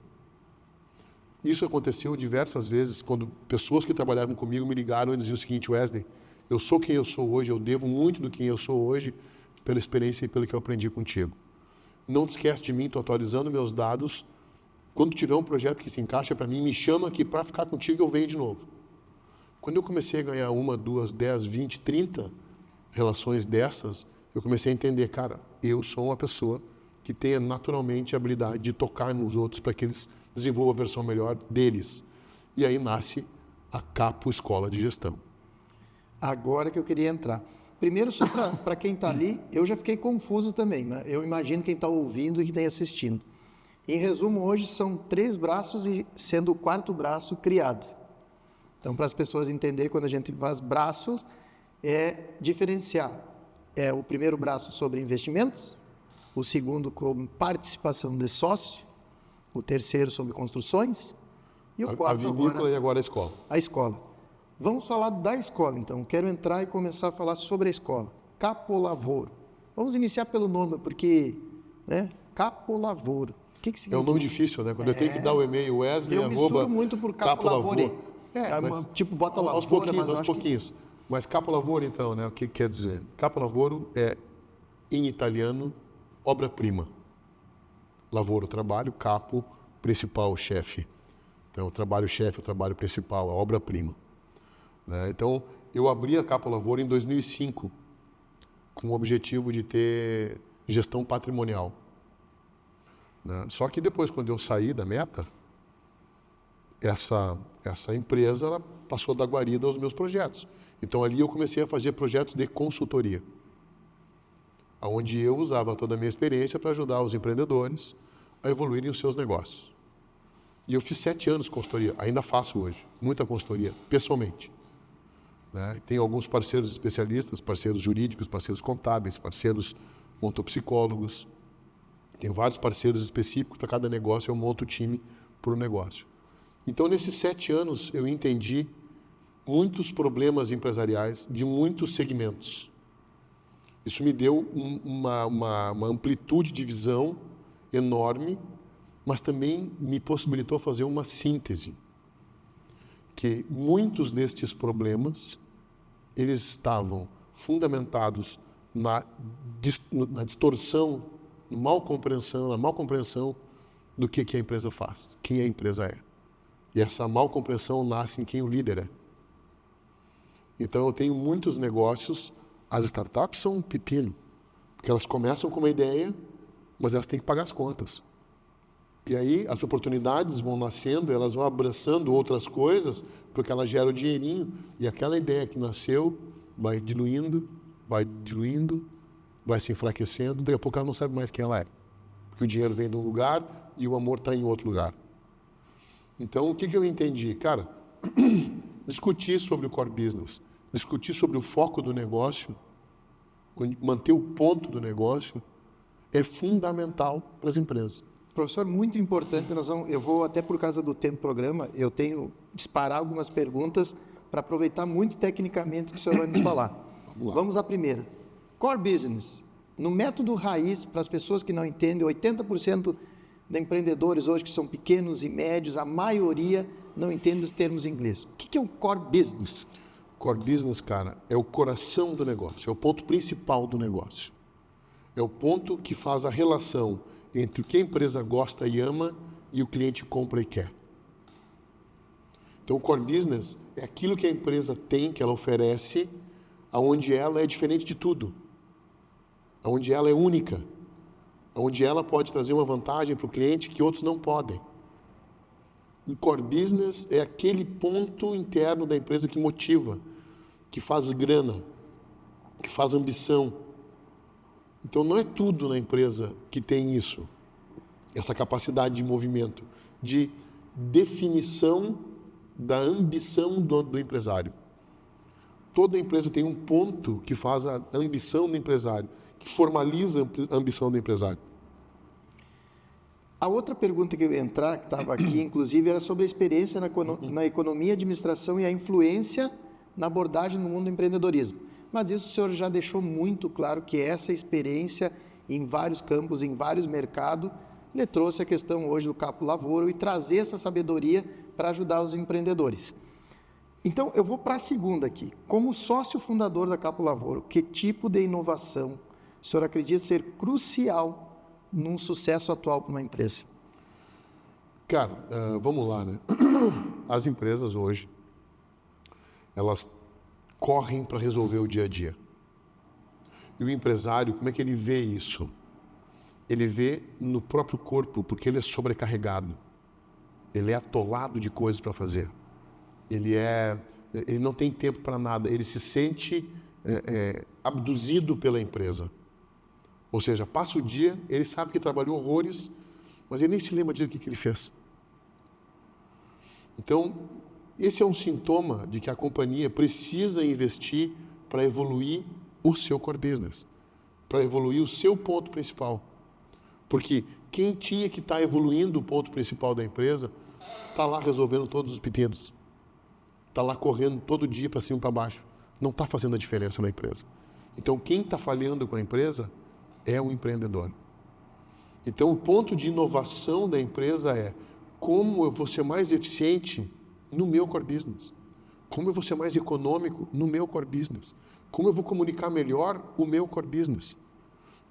Isso aconteceu diversas vezes, quando pessoas que trabalhavam comigo me ligaram e diziam o seguinte: Wesley, eu sou quem eu sou hoje, eu devo muito do quem eu sou hoje pela experiência e pelo que eu aprendi contigo. Não te esquece de mim, estou atualizando meus dados. Quando tiver um projeto que se encaixa para mim, me chama aqui para ficar contigo, eu venho de novo. Quando eu comecei a ganhar 1, 2, 10, 20, 30 relações dessas, eu comecei a entender, cara, eu sou uma pessoa que tenha naturalmente a habilidade de tocar nos outros para que eles desenvolvam a versão melhor deles. E aí nasce a Capo Escola de Gestão. Agora que eu queria entrar. Primeiro, só para quem está ali, eu já fiquei confuso também, né? Eu imagino quem está ouvindo e quem está assistindo. Em resumo, hoje são 3 braços e sendo o 4º braço criado. Então, para as pessoas entenderem, quando a gente faz braços, é diferenciar. É o primeiro braço sobre investimentos, o segundo como participação de sócio, o terceiro sobre construções e o quarto a vinícola agora, e agora a escola. A escola. Vamos falar da escola, então. Quero entrar e começar a falar sobre a escola. Capo Lavoro. Vamos iniciar pelo nome, porque, né? Capo Lavoro. O que significa? É um nome difícil, né? Quando eu tenho que dar o e-mail Wesley, eu misturo muito por Capo Lavoro. Mas, bota lavoura, aos pouquinhos, mas aos pouquinhos. Mas Capo Lavoro, então, né? O que quer dizer? Capo Lavoro é, em italiano, obra-prima. Lavoro, trabalho, capo, principal, chefe. Então, o trabalho-chefe, o trabalho principal, a obra-prima. Né? Então, eu abri a Capo Lavoro em 2005, com o objetivo de ter gestão patrimonial. Né? Só que depois, quando eu saí da Meta, essa empresa ela passou da guarida aos meus projetos. Então, ali eu comecei a fazer projetos de consultoria, onde eu usava toda a minha experiência para ajudar os empreendedores a evoluírem os seus negócios. E eu fiz 7 anos de consultoria, ainda faço hoje, muita consultoria, pessoalmente. Né? Tenho alguns parceiros especialistas, parceiros jurídicos, parceiros contábeis, parceiros montopsicólogos. Tenho vários parceiros específicos para cada negócio, eu monto o time para o negócio. Então, nesses 7 anos, eu entendi muitos problemas empresariais de muitos segmentos. Isso me deu uma amplitude de visão enorme, mas também me possibilitou fazer uma síntese. Que muitos destes problemas, eles estavam fundamentados na distorção, na mal compreensão do que a empresa faz, quem a empresa é. E essa mal compreensão nasce em quem o líder é. Então, eu tenho muitos negócios. As startups são um pepino, porque elas começam com uma ideia, mas elas têm que pagar as contas. E aí as oportunidades vão nascendo, elas vão abraçando outras coisas, porque elas geram dinheirinho, e aquela ideia que nasceu vai diluindo, vai se enfraquecendo, daqui a pouco ela não sabe mais quem ela é. Porque o dinheiro vem de um lugar e o amor está em outro lugar. Então, o que eu entendi? Cara, discutir sobre o core business, discutir sobre o foco do negócio, manter o ponto do negócio, é fundamental para as empresas. Professor, muito importante. Eu vou, até por causa do tempo do programa, eu tenho disparar algumas perguntas para aproveitar muito tecnicamente o que o senhor vai nos falar. Vamos à primeira. Core business. No método raiz, para as pessoas que não entendem, 80% de empreendedores hoje que são pequenos e médios, a maioria não entende os termos em inglês. O que é o core business? Core business, cara, é o coração do negócio, é o ponto principal do negócio. É o ponto que faz a relação entre o que a empresa gosta e ama e o cliente compra e quer. Então, o core business é aquilo que a empresa tem, que ela oferece, aonde ela é diferente de tudo, aonde ela é única, aonde ela pode trazer uma vantagem para o cliente que outros não podem. O core business é aquele ponto interno da empresa que motiva, que faz grana, que faz ambição. Então, não é tudo na empresa que tem isso, essa capacidade de movimento, de definição da ambição do empresário. Toda empresa tem um ponto que faz a ambição do empresário, que formaliza a ambição do empresário. A outra pergunta que eu ia entrar, que estava aqui, inclusive, era sobre a experiência na economia, administração e a influência na abordagem no mundo do empreendedorismo. Mas isso o senhor já deixou muito claro que essa experiência em vários campos, em vários mercados, lhe trouxe a questão hoje do Capo Lavoro e trazer essa sabedoria para ajudar os empreendedores. Então, eu vou para a segunda aqui. Como sócio fundador da Capo Lavoro, que tipo de inovação o senhor acredita ser crucial num sucesso atual para uma empresa? Cara, vamos lá, né? As empresas hoje, elas correm para resolver o dia a dia. E o empresário, como é que ele vê isso? Ele vê no próprio corpo, porque ele é sobrecarregado. Ele é atolado de coisas para fazer. Ele não tem tempo para nada. Ele se sente abduzido pela empresa. Ou seja, passa o dia, ele sabe que trabalhou horrores, mas ele nem se lembra de o que ele fez. Então, esse é um sintoma de que a companhia precisa investir para evoluir o seu core business, para evoluir o seu ponto principal. Porque quem tinha que estar evoluindo o ponto principal da empresa está lá resolvendo todos os pepinos. Está lá correndo todo dia para cima e para baixo. Não está fazendo a diferença na empresa. Então, quem está falhando com a empresa é o empreendedor. Então, o ponto de inovação da empresa é como eu vou ser mais eficiente no meu core business. Como eu vou ser mais econômico no meu core business. Como eu vou comunicar melhor o meu core business.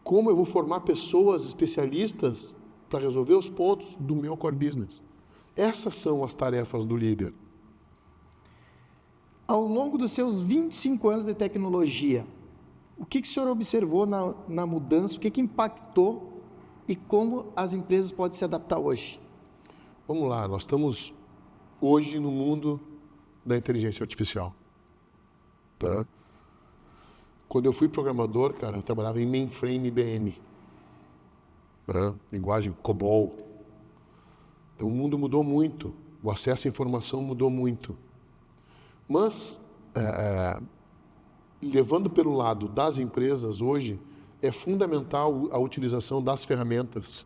Como eu vou formar pessoas especialistas para resolver os pontos do meu core business. Essas são as tarefas do líder. Ao longo dos seus 25 anos de tecnologia, o que o senhor observou na mudança, o que impactou e como as empresas podem se adaptar hoje? Vamos lá, nós estamos hoje no mundo da inteligência artificial. Tá? Quando eu fui programador, cara, eu trabalhava em mainframe IBM. Tá? Linguagem COBOL. Então o mundo mudou muito, o acesso à informação mudou muito. Mas, levando pelo lado das empresas hoje, é fundamental a utilização das ferramentas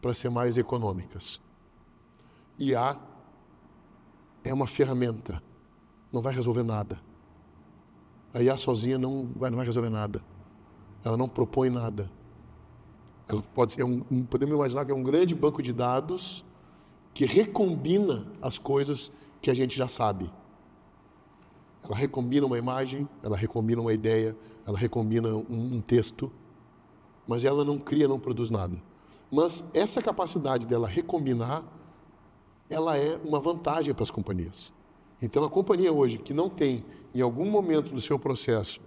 para ser mais econômicas. IA é uma ferramenta, não vai resolver nada. A IA sozinha não vai resolver nada. Ela não propõe nada. Ela podemos imaginar que é um grande banco de dados que recombina as coisas que a gente já sabe. Ela recombina uma imagem, ela recombina uma ideia, ela recombina um texto, mas ela não cria, não produz nada. Mas essa capacidade dela recombinar, ela é uma vantagem para as companhias. Então, a companhia hoje que não tem, em algum momento do seu processo,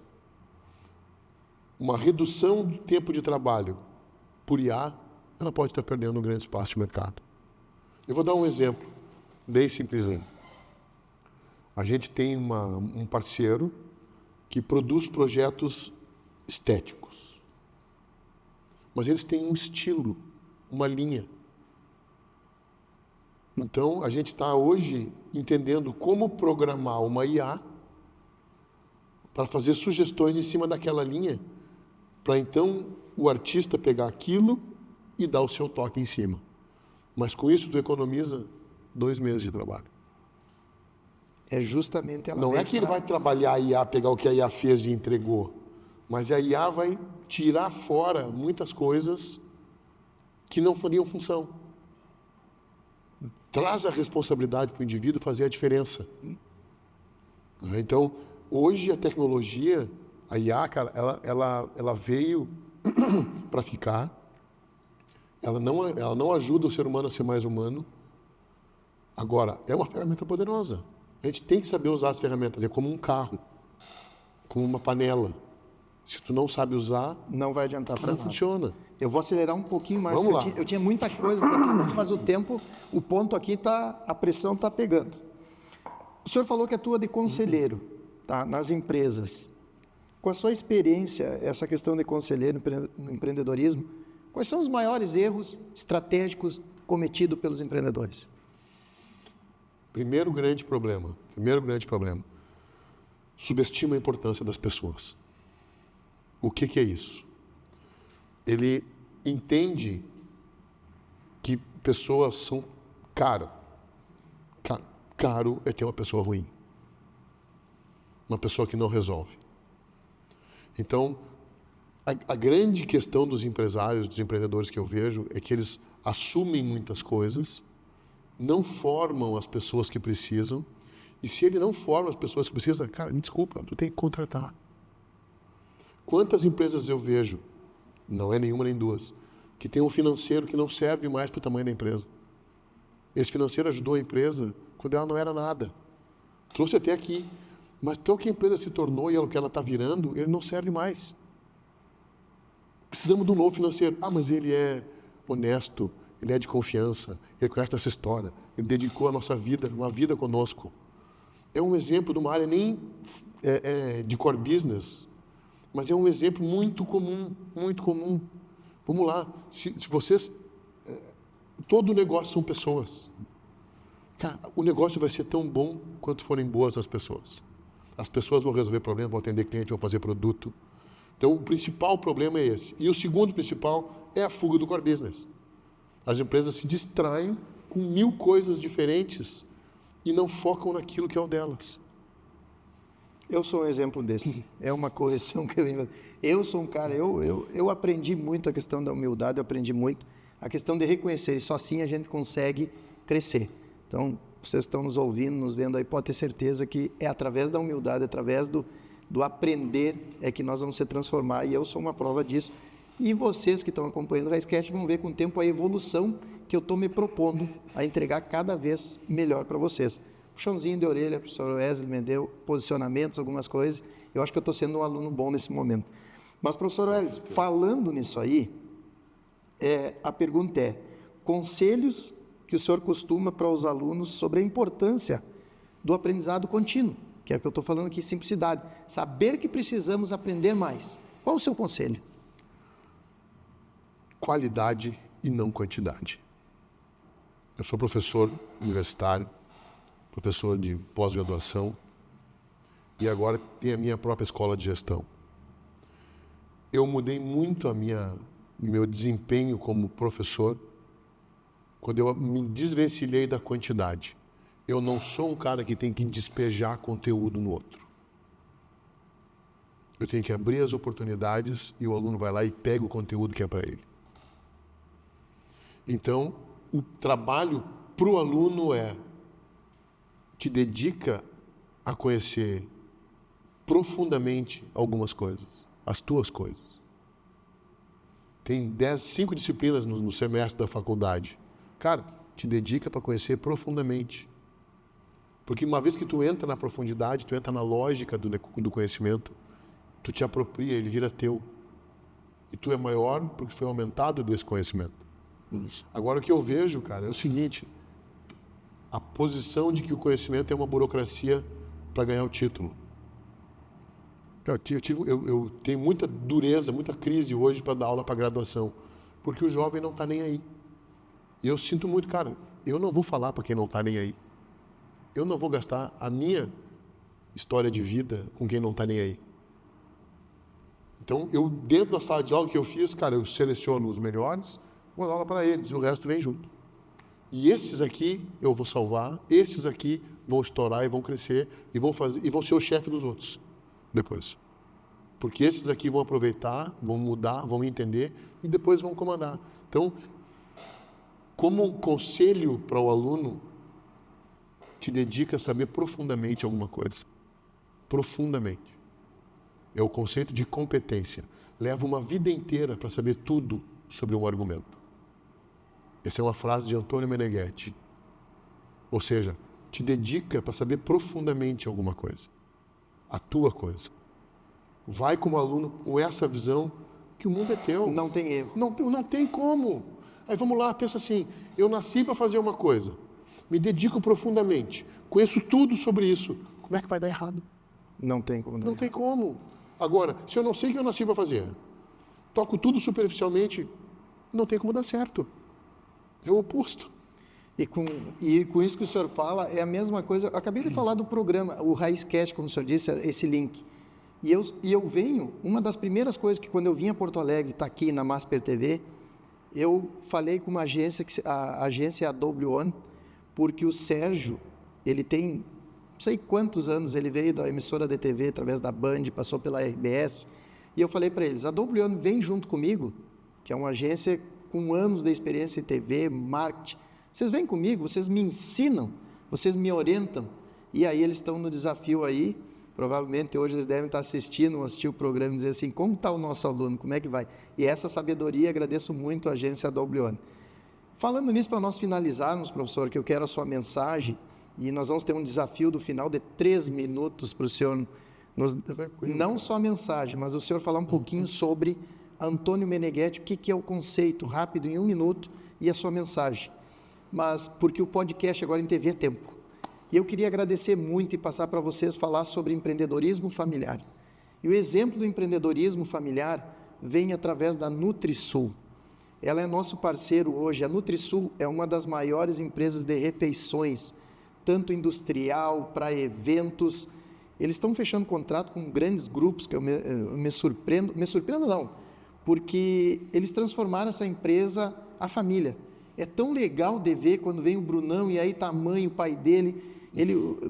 uma redução do tempo de trabalho por IA, ela pode estar perdendo um grande espaço de mercado. Eu vou dar um exemplo bem simplesinho. A gente tem um parceiro que produz projetos estéticos. Mas eles têm um estilo, uma linha. Então, a gente está hoje entendendo como programar uma IA para fazer sugestões em cima daquela linha, para então o artista pegar aquilo e dar o seu toque em cima. Mas com isso, tu economiza 2 meses de trabalho. É justamente ela. Não é que ele vai trabalhar a IA, pegar o que a IA fez e entregou, mas a IA vai tirar fora muitas coisas que não fariam função. Traz a responsabilidade para o indivíduo fazer a diferença. Né? Então, hoje a tecnologia, a IA, cara, ela veio para ficar. Ela não ajuda o ser humano a ser mais humano. Agora, é uma ferramenta poderosa. A gente tem que saber usar as ferramentas. É como um carro, como uma panela. Se tu não sabe usar, Não vai adiantar para não nada. funciona. Eu vou acelerar um pouquinho mais, Vamos porque lá. eu tinha muita coisa para todo, mas o tempo, o ponto aqui tá, a pressão está pegando. O senhor falou que atua de conselheiro, tá, nas empresas. Com a sua experiência, essa questão de conselheiro no empreendedorismo, quais são os maiores erros estratégicos cometidos pelos empreendedores? Primeiro grande problema. Subestima a importância das pessoas. O que é isso? Ele entende que pessoas são caro. Caro é ter uma pessoa ruim. Uma pessoa que não resolve. Então, a grande questão dos empresários, dos empreendedores que eu vejo, é que eles assumem muitas coisas, não formam as pessoas que precisam, e se ele não forma as pessoas que precisam, cara, me desculpa, tu tem que contratar. Quantas empresas eu vejo, não é nenhuma nem duas, que tem um financeiro que não serve mais para o tamanho da empresa. Esse financeiro ajudou a empresa quando ela não era nada. Trouxe até aqui. Mas pelo que a empresa se tornou e o que ela está virando, ele não serve mais. Precisamos de um novo financeiro. Ah, mas ele é honesto, ele é de confiança, ele conhece essa história, ele dedicou a nossa vida, uma vida conosco. É um exemplo de uma área nem de core business, mas é um exemplo muito comum, muito comum. Vamos lá, se vocês... todo negócio são pessoas. Cara, o negócio vai ser tão bom quanto forem boas as pessoas. As pessoas vão resolver problemas, vão atender cliente, vão fazer produto. Então, o principal problema é esse. E o segundo principal é a fuga do core business. As empresas se distraem com 1000 coisas diferentes e não focam naquilo que é o delas. Eu sou um exemplo desse. É uma correção que eu sou um cara, eu aprendi muito a questão da humildade, eu aprendi muito a questão de reconhecer, e só assim a gente consegue crescer. Então, vocês estão nos ouvindo, nos vendo aí, pode ter certeza que é através da humildade, através do aprender, é que nós vamos se transformar, e eu sou uma prova disso. E vocês que estão acompanhando o Raizcast vão ver com o tempo a evolução que eu estou me propondo a entregar cada vez melhor para vocês. Puxãozinho de orelha, professor Wesley me deu posicionamentos, algumas coisas, eu acho que eu estou sendo um aluno bom nesse momento. Mas, professor Wesley, falando nisso aí, a pergunta é, conselhos que o senhor costuma para os alunos sobre a importância do aprendizado contínuo, que é o que eu estou falando aqui, simplicidade. Saber que precisamos aprender mais. Qual o seu conselho? Qualidade e não quantidade. Eu sou professor universitário, professor de pós-graduação e agora tenho a minha própria escola de gestão. Eu mudei muito o meu desempenho como professor quando eu me desvencilhei da quantidade. Eu não sou um cara que tem que despejar conteúdo no outro. Eu tenho que abrir as oportunidades e o aluno vai lá e pega o conteúdo que é para ele. Então, o trabalho para o aluno te dedica a conhecer profundamente algumas coisas, as tuas coisas. Tem 5 disciplinas no semestre da faculdade. Cara, te dedica para conhecer profundamente. Porque uma vez que tu entra na profundidade, tu entra na lógica do conhecimento, tu te apropria, ele vira teu. E tu é maior porque foi aumentado desse conhecimento. Isso. Agora, o que eu vejo, cara, é o seguinte, a posição de que o conhecimento é uma burocracia para ganhar o título. Eu tenho muita dureza, muita crise hoje para dar aula para graduação, porque o jovem não está nem aí. E eu sinto muito, cara, eu não vou falar para quem não está nem aí. Eu não vou gastar a minha história de vida com quem não está nem aí. Então, dentro da sala de aula que eu fiz, cara, eu seleciono os melhores, vou dar aula para eles, e o resto vem junto. E esses aqui eu vou salvar, esses aqui vão estourar e vão crescer, e vão ser o chefe dos outros depois. Porque esses aqui vão aproveitar, vão mudar, vão entender, e depois vão comandar. Então, como conselho para o aluno, te dedica a saber profundamente alguma coisa. profundamente. É o conceito de competência. Leva uma vida inteira para saber tudo sobre um argumento. Essa é uma frase de Antônio Meneghetti. Ou seja, te dedica para saber profundamente alguma coisa. A tua coisa. Vai como aluno com essa visão que o mundo é teu. Não tem erro. Não tem como. Aí vamos lá, pensa assim, eu nasci para fazer uma coisa, me dedico profundamente, conheço tudo sobre isso, como é que vai dar errado? Não tem como. Não tem como. Agora, se eu não sei o que eu nasci para fazer, toco tudo superficialmente, não tem como dar certo. É o oposto. E com isso que o senhor fala, é a mesma coisa. Eu acabei de falar do programa, o Raizcast, como o senhor disse, esse link. E eu venho, uma das primeiras coisas que quando eu vim a Porto Alegre, está aqui na Masper TV, eu falei com uma agência, a agência é a W1, porque o Sérgio, ele tem, não sei quantos anos, ele veio da emissora de TV, através da Band, passou pela RBS, e eu falei para eles, a W1 vem junto comigo, que é uma agência com anos de experiência em TV, marketing, vocês vêm comigo, vocês me ensinam, vocês me orientam, e aí eles estão no desafio aí, provavelmente hoje eles devem estar assistindo o programa e dizer assim, como está o nosso aluno, como é que vai? E essa sabedoria, agradeço muito à agência W1. Falando nisso, para nós finalizarmos, professor, que eu quero a sua mensagem, e nós vamos ter um desafio do final de 3 minutos para o senhor, não só a mensagem, mas o senhor falar um pouquinho sobre Antônio Meneghetti, o que é o conceito, rápido, em 1 minuto, e a sua mensagem. Mas, porque o podcast agora em TV é tempo. E eu queria agradecer muito e passar para vocês falar sobre empreendedorismo familiar. E o exemplo do empreendedorismo familiar vem através da NutriSul. Ela é nosso parceiro hoje. A NutriSul é uma das maiores empresas de refeições, tanto industrial, para eventos. Eles estão fechando contrato com grandes grupos, que eu me surpreendo não, porque eles transformaram essa empresa a família. É tão legal de ver quando vem o Brunão e aí está a mãe, o pai dele.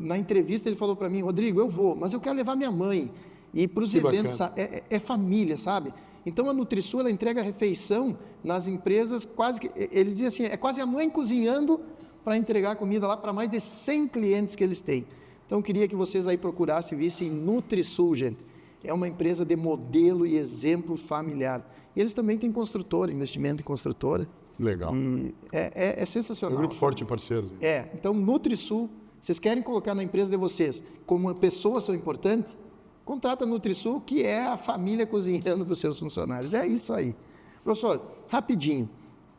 Na entrevista ele falou para mim, Rodrigo, eu vou, mas eu quero levar minha mãe. E para os eventos, é família, sabe? Então a NutriSul, ela entrega refeição nas empresas, quase que, eles dizem assim, é quase a mãe cozinhando para entregar comida lá para mais de 100 clientes que eles têm. Então eu queria que vocês aí procurassem e vissem NutriSul, gente. É uma empresa de modelo e exemplo familiar. E eles também têm construtora, investimento em construtora. Legal. E é sensacional. É um grupo forte de parceiros. Então NutriSul, vocês querem colocar na empresa de vocês como pessoas são importantes? Contrata a NutriSul, que é a família cozinhando para os seus funcionários. É isso aí. Professor, rapidinho,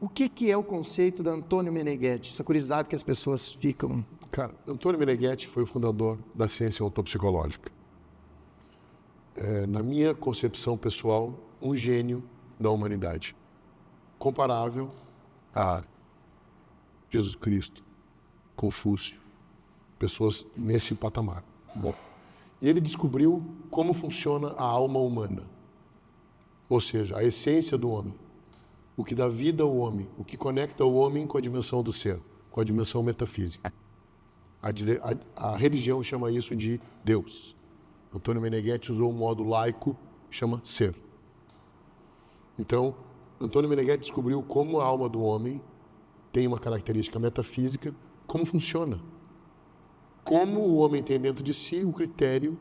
o que é o conceito da Antônio Meneghetti? Essa curiosidade que as pessoas ficam... Cara, Antônio Meneghetti foi o fundador da ciência ontopsicológica. Na minha concepção pessoal, um gênio da humanidade. Comparável a Jesus Cristo, Confúcio, pessoas nesse patamar. Bom, e ele descobriu como funciona a alma humana, ou seja, a essência do homem, o que dá vida ao homem, o que conecta o homem com a dimensão do ser, com a dimensão metafísica. A religião chama isso de Deus. Antônio Meneghetti usou um modo laico, chama ser. Então, Antônio Meneghetti descobriu como a alma do homem tem uma característica metafísica, como funciona. Como o homem tem dentro de si o critério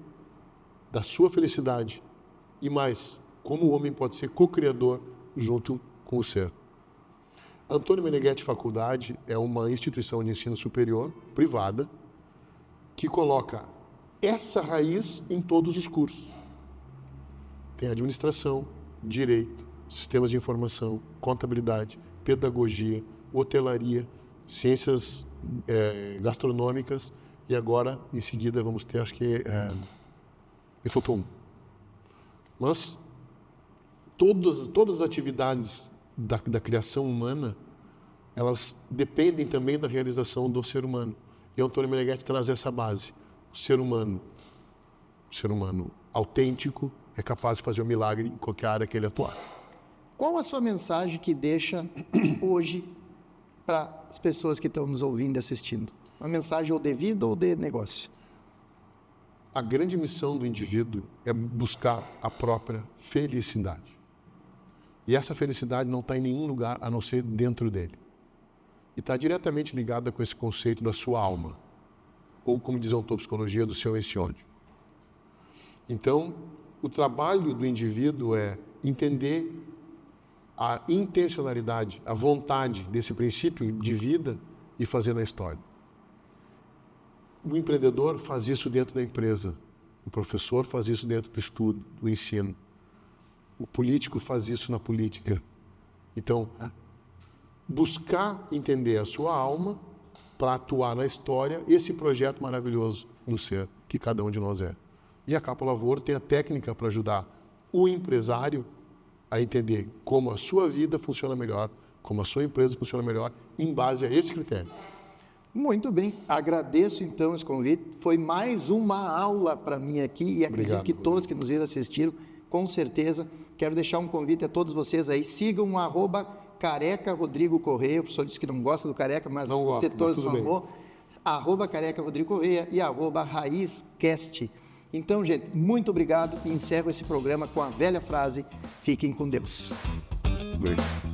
da sua felicidade. E mais, como o homem pode ser co-criador junto com o ser. Antônio Meneghetti Faculdade é uma instituição de ensino superior, privada, que coloca essa raiz em todos os cursos. Tem administração, direito, sistemas de informação, contabilidade, pedagogia, hotelaria, ciências gastronômicas e agora, em seguida, vamos ter, acho que me faltou um. Mas todas as atividades da criação humana, elas dependem também da realização do ser humano. E Antônio Meneghetti traz essa base. O ser humano autêntico é capaz de fazer um milagre em qualquer área que ele atuar. Qual a sua mensagem que deixa hoje para as pessoas que estão nos ouvindo e assistindo? Uma mensagem ou de vida ou de negócio? A grande missão do indivíduo é buscar a própria felicidade. E essa felicidade não está em nenhum lugar a não ser dentro dele. E está diretamente ligada com esse conceito da sua alma. Ou, como diz a ontopsicologia, do seu esse ódio. Então, o trabalho do indivíduo é entender a intencionalidade, a vontade desse princípio de vida e fazer na história. O empreendedor faz isso dentro da empresa. O professor faz isso dentro do estudo, do ensino. O político faz isso na política. Então, buscar entender a sua alma para atuar na história, esse projeto maravilhoso do ser que cada um de nós é. E a Capa Lavoro tem a técnica para ajudar o empresário a entender como a sua vida funciona melhor, como a sua empresa funciona melhor, em base a esse critério. Muito bem, agradeço então esse convite. Foi mais uma aula para mim aqui e acredito Obrigado, que todos que nos viram assistiram, com certeza. Quero deixar um convite a todos vocês aí. Sigam o @careca Rodrigo Correia. O professor disse que não gosta do careca, mas não gosto, o setor mas tudo transformou. @careca Rodrigo Correia e @raizcast. Então, gente, muito obrigado e encerro esse programa com a velha frase: fiquem com Deus. Bem.